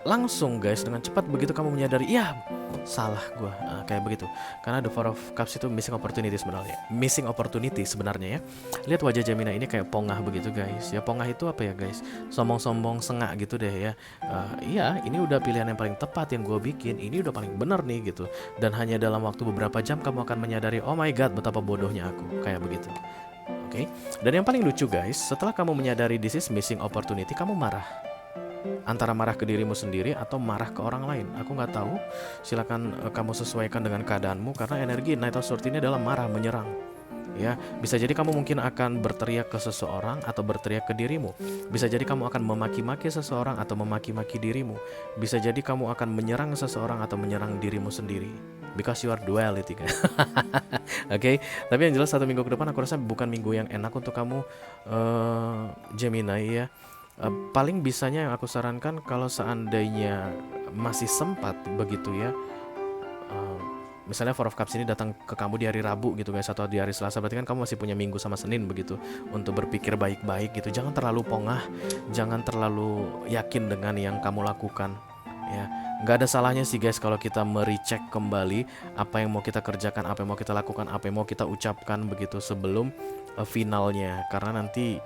langsung guys dengan cepat begitu kamu menyadari, ya salah gue, kayak begitu. Karena the Four of Cups itu missing opportunity sebenarnya ya. Lihat wajah Gemini ini kayak pongah begitu guys. Ya pongah itu apa ya guys? Sombong-sombong, sengak gitu deh ya. Iya, ini udah pilihan yang paling tepat yang gue bikin. Ini udah paling bener nih gitu. Dan hanya dalam waktu beberapa jam kamu akan menyadari, oh my god, betapa bodohnya aku, kayak begitu. Oke. Dan yang paling lucu guys, setelah kamu menyadari this is missing opportunity, kamu marah. Antara marah ke dirimu sendiri atau marah ke orang lain, aku nggak tahu. Silakan kamu sesuaikan dengan keadaanmu, karena energi Knight of Swords ini adalah marah, menyerang. Ya, bisa jadi kamu mungkin akan berteriak ke seseorang atau berteriak ke dirimu. Bisa jadi kamu akan memaki-maki seseorang atau memaki-maki dirimu. Bisa jadi kamu akan menyerang seseorang atau menyerang dirimu sendiri. Because you are duality kan. Oke, tapi yang jelas 1 minggu ke depan aku rasa bukan minggu yang enak untuk kamu Gemini ya. Paling bisanya yang aku sarankan kalau seandainya masih sempat begitu ya, misalnya Four of Cups ini datang ke kamu di hari Rabu gitu guys, atau di hari Selasa, berarti kan kamu masih punya Minggu sama Senin begitu untuk berpikir baik-baik gitu. Jangan terlalu pongah, jangan terlalu yakin dengan yang kamu lakukan ya. Nggak ada salahnya sih guys kalau kita merecek kembali apa yang mau kita kerjakan, apa yang mau kita lakukan, apa yang mau kita ucapkan begitu sebelum finalnya. Karena nanti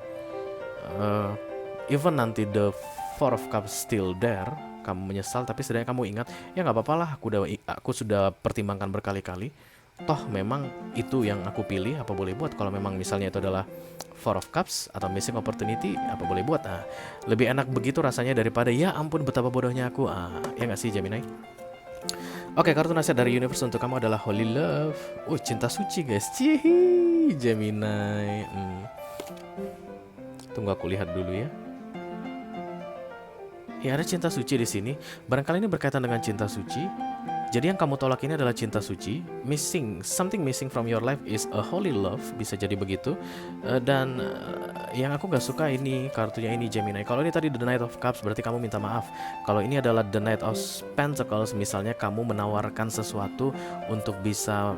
even nanti the Four of Cups still there, kamu menyesal, tapi setidaknya kamu ingat, ya nggak apa-apa lah, aku sudah pertimbangkan berkali-kali. Toh memang itu yang aku pilih, apa boleh buat. Kalau memang misalnya itu adalah Four of Cups atau missing opportunity, apa boleh buat. Lebih enak begitu rasanya daripada ya ampun betapa bodohnya aku. Ya nggak sih Gemini? Oke, kartu nasihat dari universe untuk kamu adalah Holy Love. Cinta suci guys. Cihi, Gemini. Tunggu aku lihat dulu ya. Ya, ada cinta suci di sini. Barangkali ini berkaitan dengan cinta suci. Jadi yang kamu tolak ini adalah cinta suci. Something missing from your life is a holy love. Bisa jadi begitu. Dan yang aku gak suka ini kartunya ini Gemini. Kalau ini tadi the Knight of Cups, berarti kamu minta maaf. Kalau ini adalah the Knight of Pentacles, misalnya kamu menawarkan sesuatu untuk bisa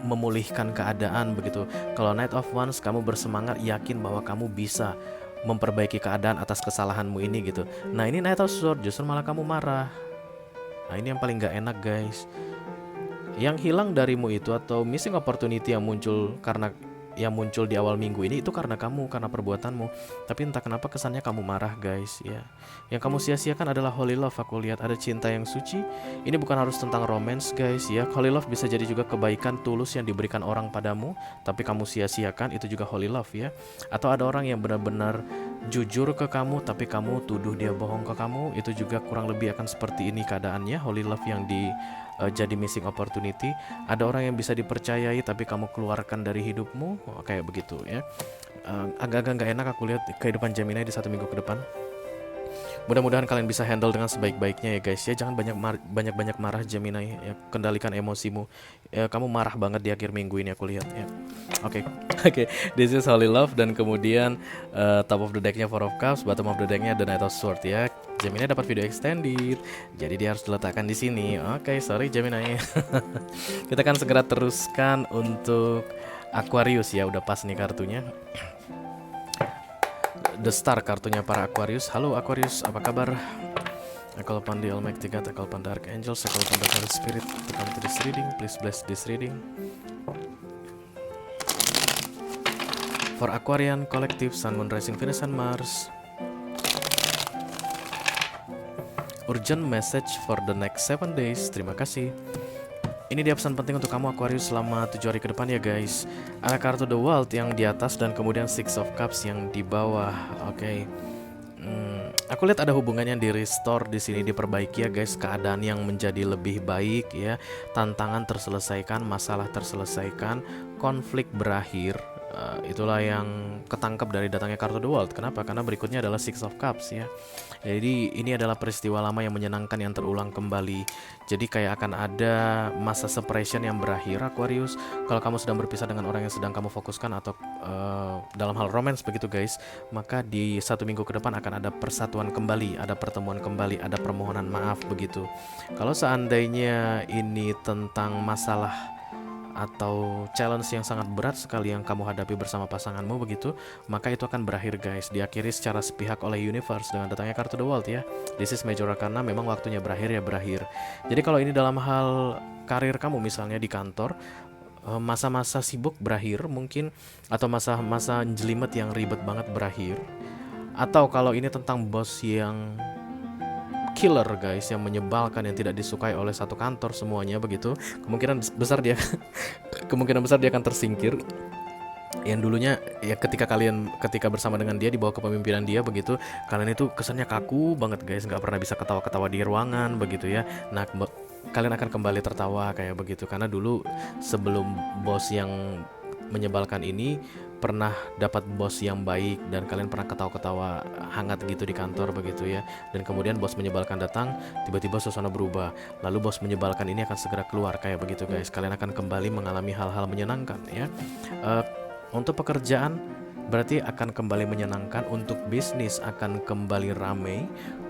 memulihkan keadaan begitu. Kalau Knight of Wands, kamu bersemangat, yakin bahwa kamu bisa memperbaiki keadaan atas kesalahanmu ini gitu. Nah ini Knight of Swords justru malah kamu marah. Nah ini yang paling gak enak guys. Yang hilang darimu itu atau missing opportunity yang muncul di awal minggu ini itu karena kamu, karena perbuatanmu. Tapi entah kenapa kesannya kamu marah guys ya. Yang kamu sia-siakan adalah holy love. Aku lihat ada cinta yang suci. Ini bukan harus tentang romance guys ya. Holy love bisa jadi juga kebaikan tulus yang diberikan orang padamu, tapi kamu sia-siakan, itu juga holy love ya. Atau ada orang yang benar-benar jujur ke kamu tapi kamu tuduh dia bohong ke kamu, itu juga kurang lebih akan seperti ini keadaannya. Holy love yang jadi missing opportunity. Ada orang yang bisa dipercayai tapi kamu keluarkan dari hidupmu, kayak begitu ya. Agak-agak gak enak aku lihat kehidupan Gemini di 1 minggu ke depan. Mudah-mudahan kalian bisa handle dengan sebaik-baiknya ya guys ya. Jangan banyak marah Gemini ya. Kendalikan emosimu ya, kamu marah banget di akhir minggu ini aku lihat ya. Oke. This is Holy Love. Dan kemudian top of the decknya Four of Cups, bottom of the decknya the Knight of Swords ya. Gemini dapat video extended, jadi dia harus diletakkan di sini. Oke, sorry Gemini. Kita akan segera teruskan untuk Aquarius ya. Udah pas nih kartunya. The Star kartunya para Aquarius. Halo Aquarius, apa kabar? I call upon the Almighty God, I call upon the Archangels, I call upon the Holy Spirit to come to this reading. Please bless this reading. For Aquarian Collective, Sun, Moon, Rising, Venus, and Mars. Urgent message for the next 7 days. Terima kasih. Ini dia pesan penting untuk kamu Aquarius selama 7 hari ke depan ya guys. Ada kartu The World yang di atas dan kemudian Six of Cups yang di bawah. Oke. Aku lihat ada hubungannya di restore di sini, diperbaiki ya guys, keadaan yang menjadi lebih baik ya, tantangan terselesaikan, masalah terselesaikan, konflik berakhir. Itulah yang ketangkap dari datangnya kartu The World. Kenapa? Karena berikutnya adalah Six of Cups ya. Jadi ini adalah peristiwa lama yang menyenangkan yang terulang kembali. Jadi kayak akan ada masa separation yang berakhir Aquarius. Kalau kamu sedang berpisah dengan orang yang sedang kamu fokuskan atau dalam hal romance begitu guys, maka di 1 minggu ke depan akan ada persatuan kembali, ada pertemuan kembali, ada permohonan maaf begitu. Kalau seandainya ini tentang masalah atau challenge yang sangat berat sekali yang kamu hadapi bersama pasanganmu begitu, maka itu akan berakhir guys, diakhiri secara sepihak oleh universe dengan datangnya kartu The World ya. This is major karena memang waktunya berakhir ya berakhir. Jadi kalau ini dalam hal karir kamu misalnya di kantor, masa-masa sibuk berakhir mungkin, atau masa-masa jelimet yang ribet banget berakhir. Atau kalau ini tentang bos yang killer guys, yang menyebalkan, yang tidak disukai oleh satu kantor semuanya begitu, kemungkinan besar dia akan tersingkir. Yang dulunya ya ketika bersama dengan dia di bawah kepemimpinan dia begitu, kalian itu kesannya kaku banget guys, nggak pernah bisa ketawa-ketawa di ruangan begitu ya. Nah kalian akan kembali tertawa kayak begitu, karena dulu sebelum bos yang menyebalkan ini pernah dapat bos yang baik dan kalian pernah ketawa-ketawa hangat gitu di kantor begitu ya. Dan kemudian bos menyebalkan datang, tiba-tiba suasana berubah, lalu bos menyebalkan ini akan segera keluar kayak begitu guys. Kalian akan kembali mengalami hal-hal menyenangkan ya. Untuk pekerjaan berarti akan kembali menyenangkan, untuk bisnis akan kembali ramai,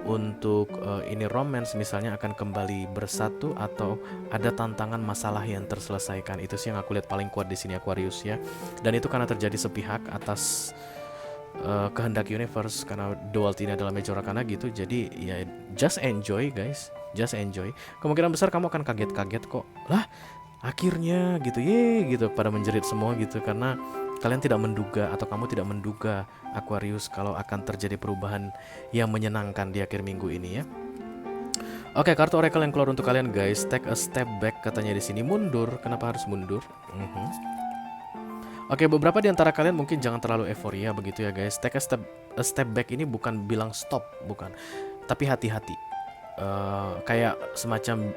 untuk ini romance misalnya akan kembali bersatu, atau ada tantangan masalah yang terselesaikan. Itu sih yang aku lihat paling kuat di sini Aquarius ya. Dan itu karena terjadi sepihak atas kehendak universe, karena The World ini adalah major arcana gitu. Jadi ya just enjoy guys, just enjoy. Kemungkinan besar kamu akan kaget-kaget kok, lah akhirnya gitu ye gitu, pada menjerit semua gitu, karena kalian tidak menduga atau kamu tidak menduga Aquarius kalau akan terjadi perubahan yang menyenangkan di akhir minggu ini ya. Oke, kartu oracle yang keluar untuk kalian guys, take a step back katanya di sini. Mundur, kenapa harus mundur? Oke, beberapa di antara kalian mungkin jangan terlalu euforia begitu ya guys. Take a step back ini bukan bilang stop, bukan, tapi hati-hati. Kayak semacam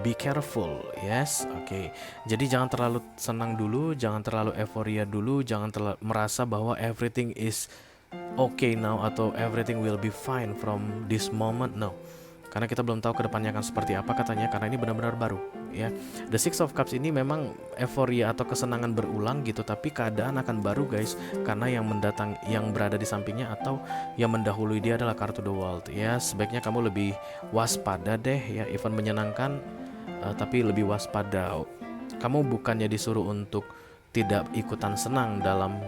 be careful, yes, oke. Jadi jangan terlalu senang dulu, jangan terlalu euforia dulu, jangan terlalu merasa bahwa everything is okay now atau everything will be fine from this moment, no. Karena kita belum tahu kedepannya akan seperti apa katanya, karena ini benar-benar baru ya. The Six of Cups ini memang euforia atau kesenangan berulang gitu, tapi keadaan akan baru guys, karena yang berada di sampingnya atau yang mendahului dia adalah kartu The World ya. Sebaiknya kamu lebih waspada deh ya, even menyenangkan tapi lebih waspada. Kamu bukannya disuruh untuk tidak ikutan senang dalam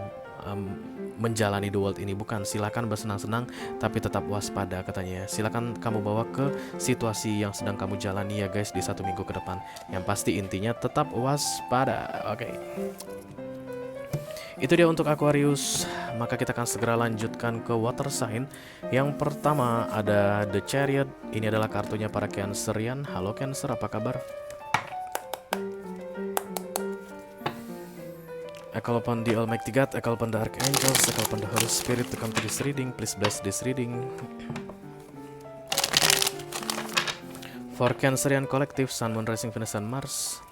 menjalani The World ini, bukan. Silakan bersenang-senang tapi tetap waspada katanya. Silakan kamu bawa ke situasi yang sedang kamu jalani ya guys di 1 minggu ke depan. Yang pasti intinya tetap waspada. Oke. Itu dia untuk Aquarius. Maka kita akan segera lanjutkan ke water sign. Yang pertama ada The Chariot. Ini adalah kartunya para Cancerian. Halo Cancer, apa kabar? I call upon the Almighty God, I call upon the Archangels, I call upon the Holy Spirit to come to this reading. Please bless this reading. For Cancerian Collective, Sun, Moon, Rising, Venus, and Mars.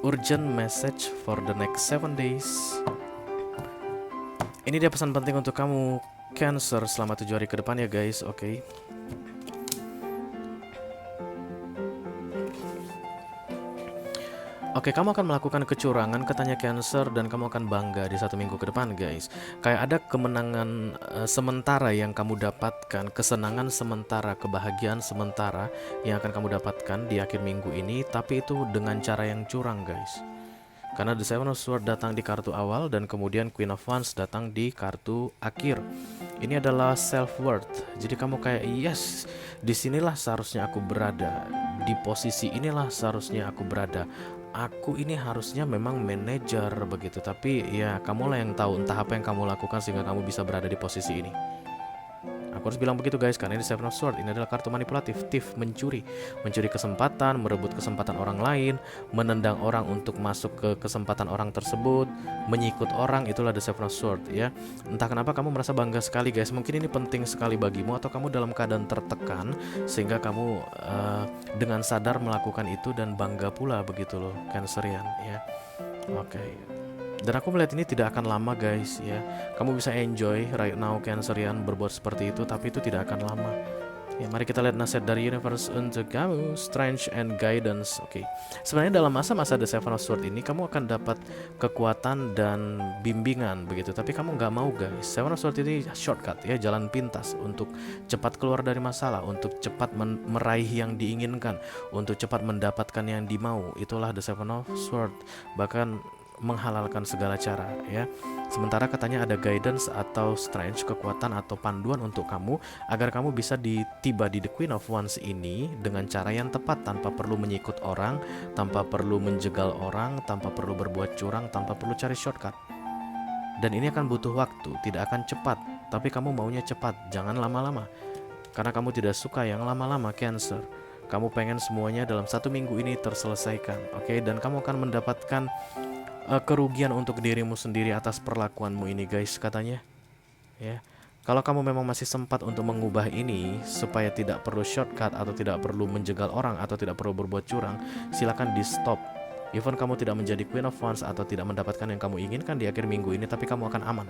Urgent message for the next 7 days. Ini dia pesan penting untuk kamu Cancer selama 7 hari ke depan ya guys, oke. Oke, kamu akan melakukan kecurangan katanya Cancer, dan kamu akan bangga di 1 minggu ke depan guys. Kayak ada kemenangan sementara yang kamu dapatkan, kesenangan sementara, kebahagiaan sementara yang akan kamu dapatkan di akhir minggu ini, tapi itu dengan cara yang curang guys. Karena The Seven of Swords datang di kartu awal dan kemudian Queen of Wands datang di kartu akhir. Ini adalah self worth. Jadi kamu kayak yes, disinilah seharusnya aku berada, di posisi inilah seharusnya aku berada. Aku ini harusnya memang manajer begitu, tapi ya kamulah yang tahu entah apa yang kamu lakukan sehingga kamu bisa berada di posisi ini. Aku harus bilang begitu guys, karena ini Seven of Swords ini adalah kartu manipulatif, thief, mencuri kesempatan, merebut kesempatan orang lain, menendang orang untuk masuk ke kesempatan orang tersebut, menyikut orang, itulah the Seven of Swords ya. Entah kenapa kamu merasa bangga sekali guys, mungkin ini penting sekali bagimu atau kamu dalam keadaan tertekan sehingga kamu dengan sadar melakukan itu dan bangga pula begitu loh, Cancerian ya. Oke. Dan aku melihat ini tidak akan lama guys ya. Kamu bisa enjoy right now Cancerian berbuat seperti itu, tapi itu tidak akan lama. Ya, mari kita lihat nasihat dari universe untuk kamu, strength and guidance. Oke. Sebenarnya dalam masa-masa The Seven of Swords ini kamu akan dapat kekuatan dan bimbingan begitu, tapi kamu nggak mau guys. Seven of Swords ini shortcut ya, jalan pintas untuk cepat keluar dari masalah, untuk cepat meraih yang diinginkan, untuk cepat mendapatkan yang dimau. Itulah The Seven of Swords. Bahkan menghalalkan segala cara ya. Sementara katanya ada guidance atau strength, kekuatan atau panduan untuk kamu agar kamu bisa tiba di The Queen of Wands ini dengan cara yang tepat, tanpa perlu menyikut orang, tanpa perlu menjegal orang, tanpa perlu berbuat curang, tanpa perlu cari shortcut. Dan ini akan butuh waktu, tidak akan cepat, tapi kamu maunya cepat, jangan lama-lama. Karena kamu tidak suka yang lama-lama Cancer. Kamu pengen semuanya dalam 1 minggu ini terselesaikan, oke? Dan kamu akan mendapatkan kerugian untuk dirimu sendiri atas perlakuanmu ini guys katanya ya. Kalau kamu memang masih sempat untuk mengubah ini supaya tidak perlu shortcut atau tidak perlu menjegal orang atau tidak perlu berbuat curang, silakan di stop. Even kamu tidak menjadi Queen of Wands atau tidak mendapatkan yang kamu inginkan di akhir minggu ini, tapi kamu akan aman.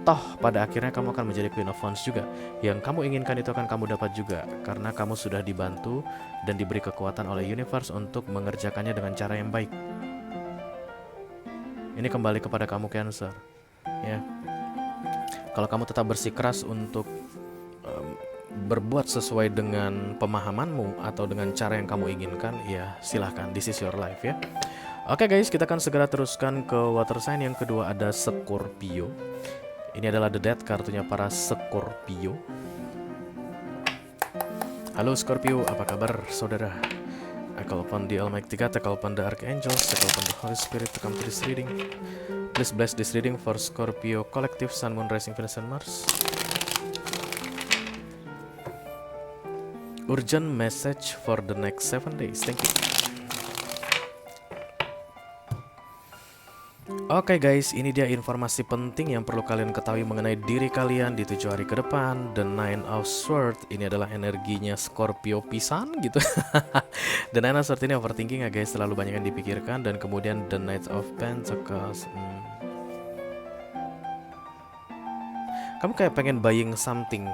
Toh pada akhirnya kamu akan menjadi Queen of Wands juga. Yang kamu inginkan itu akan kamu dapat juga, karena kamu sudah dibantu dan diberi kekuatan oleh universe untuk mengerjakannya dengan cara yang baik. Ini kembali kepada kamu Cancer ya. Kalau kamu tetap bersikeras untuk berbuat sesuai dengan pemahamanmu atau dengan cara yang kamu inginkan, ya silahkan, this is your life ya. Oke guys, kita akan segera teruskan ke water sign yang kedua, ada Scorpio. Ini adalah the death, kartunya para Scorpio. Halo Scorpio, apa kabar saudara? I call upon the Almighty God, I call upon the Archangels, I call upon the Holy Spirit to come to this reading. Please bless this reading for Scorpio Collective, Sun, Moon, Rising, Venus, and Mars. Urgent message for the next 7 days. Thank you. Oke guys, ini dia informasi penting yang perlu kalian ketahui mengenai diri kalian di 7 hari ke depan. The Nine of Swords ini adalah energinya Scorpio pisan gitu. The Nine of Swords ini overthinking ya guys, terlalu banyak yang dipikirkan. Dan kemudian The Knight of Pentacles. Kamu kayak pengen buying something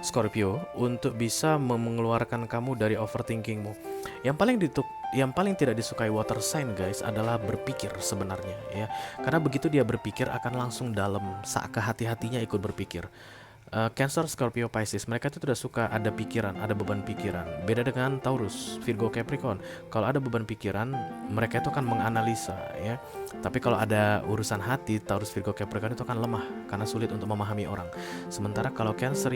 Scorpio untuk bisa mengeluarkan kamu dari overthinkingmu. Yang paling tidak disukai water sign guys adalah berpikir sebenarnya ya. Karena begitu dia berpikir akan langsung dalam, kehati-hatinya ikut berpikir. Cancer, Scorpio, Pisces, mereka itu tidak suka ada pikiran, ada beban pikiran. Beda dengan Taurus, Virgo, Capricorn. Kalau ada beban pikiran, mereka itu akan menganalisa ya. Tapi kalau ada urusan hati, Taurus, Virgo, Capricorn itu akan lemah karena sulit untuk memahami orang. Sementara kalau Cancer,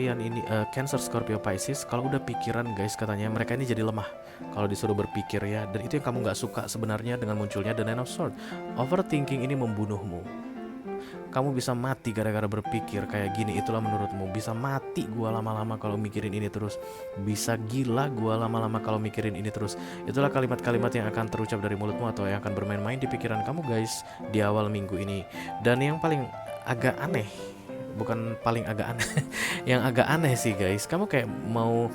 Scorpio, Pisces, kalau udah pikiran guys katanya mereka ini jadi lemah kalau disuruh berpikir ya. Dan itu yang kamu nggak suka sebenarnya dengan munculnya The Nine of Swords. Overthinking ini membunuhmu. Kamu bisa mati gara-gara berpikir kayak gini, itulah menurutmu. Bisa mati gua lama-lama kalau mikirin ini terus. Bisa gila gua lama-lama kalau mikirin ini terus. Itulah kalimat-kalimat yang akan terucap dari mulutmu atau yang akan bermain-main di pikiran kamu guys di awal minggu ini. Dan yang paling agak aneh, bukan paling agak aneh, yang agak aneh sih guys, kamu kayak mau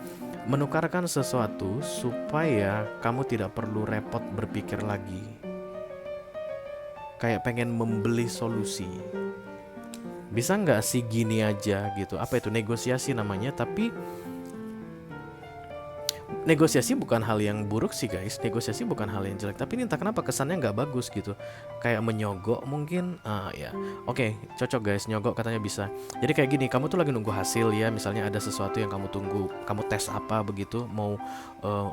menukarkan sesuatu supaya kamu tidak perlu repot berpikir lagi. Kayak pengen membeli solusi. Bisa nggak sih gini aja gitu? Apa itu negosiasi namanya? Tapi negosiasi bukan hal yang buruk sih guys, negosiasi bukan hal yang jelek, tapi ini entah kenapa kesannya nggak bagus gitu, kayak menyogok mungkin. Ya, oke, cocok guys, nyogok katanya bisa. Jadi kayak gini, kamu tuh lagi nunggu hasil ya, misalnya ada sesuatu yang kamu tunggu, kamu tes apa begitu, mau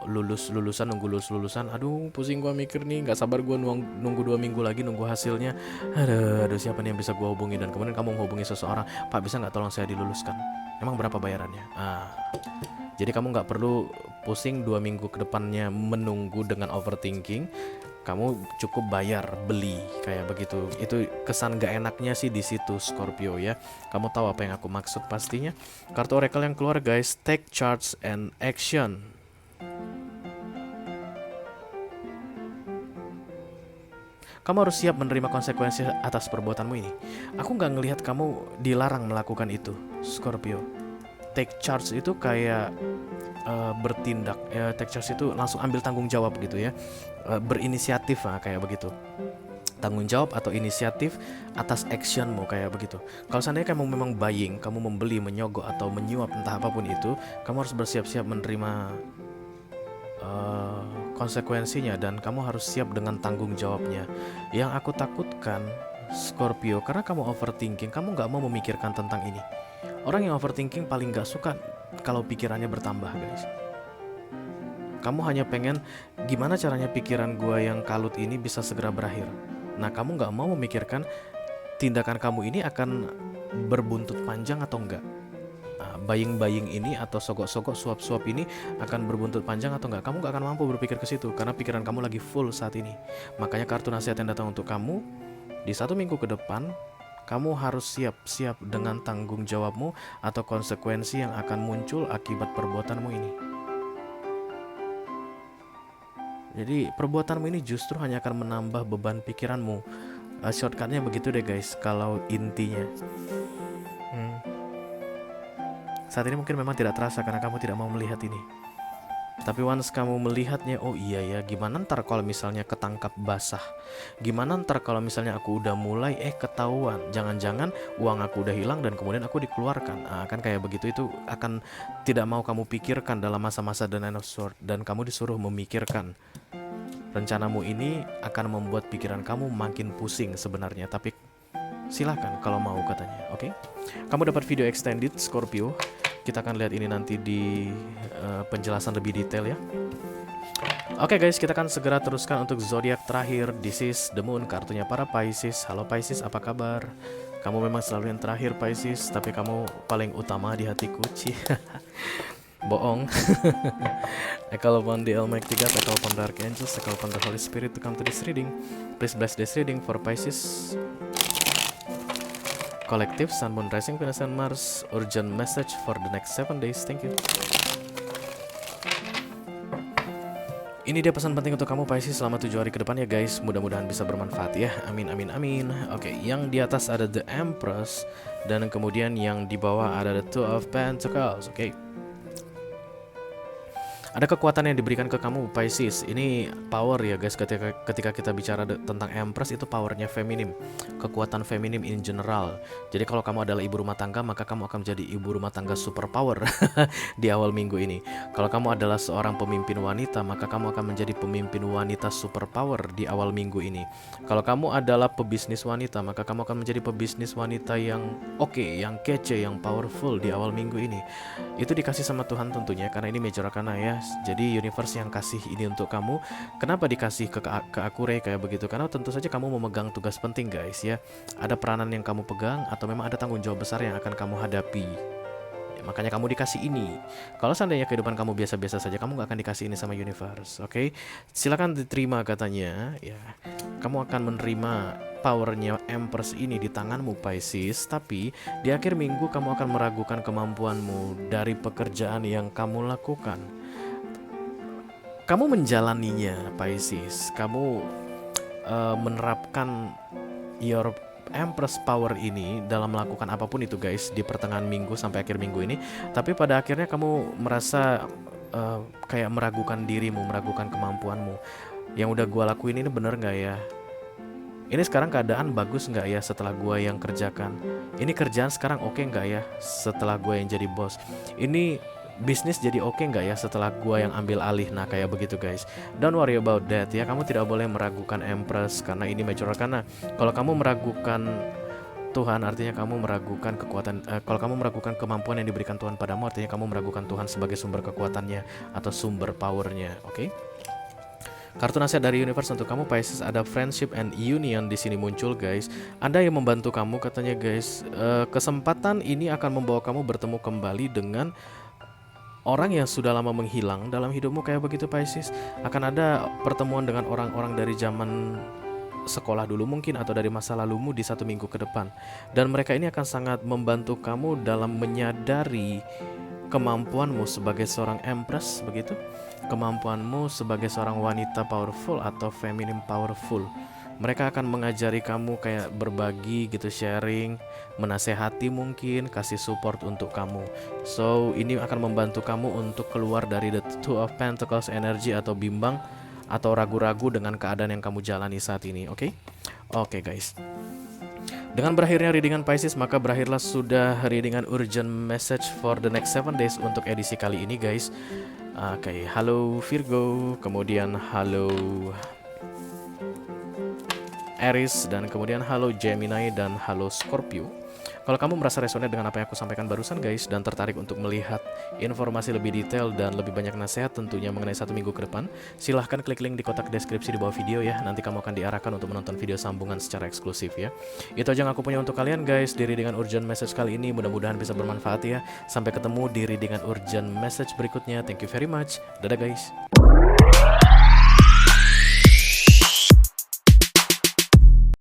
lulusan, nunggu lulusan, aduh pusing gua mikir nih, nggak sabar gua nunggu 2 minggu lagi nunggu hasilnya, aduh siapa nih yang bisa gua hubungi, dan kemudian kamu menghubungi seseorang, Pak bisa nggak tolong saya diluluskan, emang berapa bayarannya. Jadi kamu nggak perlu pusing 2 minggu ke depannya menunggu dengan overthinking. Kamu cukup bayar, beli, kayak begitu. Itu kesan gak enaknya sih di situ Scorpio ya. Kamu tahu apa yang aku maksud pastinya. Kartu oracle yang keluar guys, take charge and action. Kamu harus siap menerima konsekuensi atas perbuatanmu ini. Aku nggak ngelihat kamu dilarang melakukan itu, Scorpio. Take charge itu kayak bertindak ya, take charge itu langsung ambil tanggung jawab gitu ya, berinisiatif kayak begitu, tanggung jawab atau inisiatif atas actionmu kayak begitu. Kalau seandainya kamu memang buying, kamu membeli, menyogok atau menyuap entah apapun itu, kamu harus bersiap-siap menerima konsekuensinya dan kamu harus siap dengan tanggung jawabnya. Yang aku takutkan Scorpio, karena kamu overthinking, kamu nggak mau memikirkan tentang ini. Orang yang overthinking paling nggak suka kalau pikirannya bertambah guys. Kamu hanya pengen gimana caranya pikiran gua yang kalut ini bisa segera berakhir. Nah kamu nggak mau memikirkan tindakan kamu ini akan berbuntut panjang atau enggak. Buying ini atau sogok-sogok, suap-suap ini akan berbuntut panjang atau enggak. Kamu nggak akan mampu berpikir ke situ karena pikiran kamu lagi full saat ini. Makanya kartu nasihat yang datang untuk kamu di 1 minggu ke depan, kamu harus siap-siap dengan tanggung jawabmu atau konsekuensi yang akan muncul akibat perbuatanmu ini. Jadi perbuatanmu ini justru hanya akan menambah beban pikiranmu. Shortcutnya begitu deh guys, kalau intinya. Saat ini mungkin memang tidak terasa karena kamu tidak mau melihat ini. Tapi once kamu melihatnya, oh iya ya, gimana ntar kalau misalnya ketangkap basah? Gimana ntar kalau misalnya aku udah mulai ketahuan? Jangan-jangan uang aku udah hilang dan kemudian aku dikeluarkan. Kan kayak begitu, itu akan tidak mau kamu pikirkan dalam masa-masa The Nine of Swords. Dan kamu disuruh memikirkan. Rencanamu ini akan membuat pikiran kamu makin pusing sebenarnya. Tapi silakan kalau mau katanya, oke? Kamu dapat video extended Scorpio. Kita akan lihat ini nanti di penjelasan lebih detail ya. Oke guys, kita akan segera teruskan untuk zodiak terakhir. This is the moon, kartunya para Pisces. Halo Pisces, apa kabar? Kamu memang selalu yang terakhir Pisces, tapi kamu paling utama di hatiku, Ci. Bohong. I call upon the Almighty God, I call upon the Archangels, I call upon the Holy Spirit to come to this reading. Please bless this reading for Pisces Collective, Sun, Moon, Rising, Venus, and Mars. Urgent message for the next 7 days. Thank you. Ini dia pesan penting untuk kamu Pisces selama 7 hari ke depan ya guys. Mudah-mudahan bisa bermanfaat ya. Amin, amin, amin. Oke, yang di atas ada The Empress, dan kemudian yang di bawah ada The Two of Pentacles. Oke. Ada kekuatan yang diberikan ke kamu Pisces. Ini power ya guys, ketika kita bicara tentang Empress, itu powernya feminim, kekuatan feminim in general. Jadi kalau kamu adalah ibu rumah tangga, maka kamu akan menjadi ibu rumah tangga super power di awal minggu ini. Kalau kamu adalah seorang pemimpin wanita, maka kamu akan menjadi pemimpin wanita super power di awal minggu ini. Kalau kamu adalah pebisnis wanita, maka kamu akan menjadi pebisnis wanita yang oke, yang kece, yang powerful di awal minggu ini. Itu dikasih sama Tuhan tentunya, karena ini major arcana ya. Jadi universe yang kasih ini untuk kamu. Kenapa dikasih ke aku Ray kayak begitu? Karena tentu saja kamu memegang tugas penting guys ya. Ada peranan yang kamu pegang atau memang ada tanggung jawab besar yang akan kamu hadapi. Makanya kamu dikasih ini. Kalau seandainya kehidupan kamu biasa-biasa saja, kamu gak akan dikasih ini sama universe. Oke? Silakan diterima katanya ya. Kamu akan menerima powernya Empress ini di tanganmu Pisces. Tapi di akhir minggu kamu akan meragukan kemampuanmu dari pekerjaan yang kamu lakukan. Kamu menjalaninya Pisces. Kamu menerapkan your Empress power ini dalam melakukan apapun itu guys, di pertengahan minggu sampai akhir minggu ini. Tapi pada akhirnya kamu merasa kayak meragukan dirimu, meragukan kemampuanmu. Yang udah gue lakuin ini bener gak ya? Ini sekarang keadaan bagus gak ya setelah gue yang kerjakan? Ini kerjaan sekarang oke gak ya setelah gue yang jadi bos? Ini bisnis jadi oke nggak ya setelah gua yang ambil alih. Nah kayak begitu guys, don't worry about that ya. Kamu tidak boleh meragukan Empress karena ini major arcana. Kalau kamu meragukan Tuhan, artinya kamu meragukan kekuatan. Kalau kamu meragukan kemampuan yang diberikan Tuhan padamu, artinya kamu meragukan Tuhan sebagai sumber kekuatannya atau sumber powernya. Oke? Kartu nasihat dari universe untuk kamu Pisces, ada friendship and union di sini muncul guys. Ada yang membantu kamu katanya guys. Kesempatan ini akan membawa kamu bertemu kembali dengan orang yang sudah lama menghilang dalam hidupmu kayak begitu Pisces. Akan ada pertemuan dengan orang-orang dari zaman sekolah dulu mungkin atau dari masa lalumu di 1 minggu ke depan, dan mereka ini akan sangat membantu kamu dalam menyadari kemampuanmu sebagai seorang Empress begitu, kemampuanmu sebagai seorang wanita powerful atau feminine powerful. Mereka akan mengajari kamu kayak berbagi gitu, sharing, menasehati mungkin, kasih support untuk kamu. So ini akan membantu kamu untuk keluar dari the Two of Pentacles energy atau bimbang atau ragu-ragu dengan keadaan yang kamu jalani saat ini. Oke? Oke guys. Dengan berakhirnya readingan Pisces, maka berakhirlah sudah readingan urgent message for the next 7 days untuk edisi kali ini guys. Oke, halo Virgo, kemudian halo Aries, dan kemudian halo Gemini, dan halo Scorpio. Kalau kamu merasa resonate dengan apa yang aku sampaikan barusan guys, dan tertarik untuk melihat informasi lebih detail dan lebih banyak nasihat tentunya mengenai 1 minggu ke depan, silahkan klik link di kotak deskripsi di bawah video ya. Nanti kamu akan diarahkan untuk menonton video sambungan secara eksklusif ya. Itu aja yang aku punya untuk kalian guys di readingan urgent message kali ini. Mudah-mudahan bisa bermanfaat ya. Sampai ketemu di readingan urgent message berikutnya. Thank you very much. Dadah guys.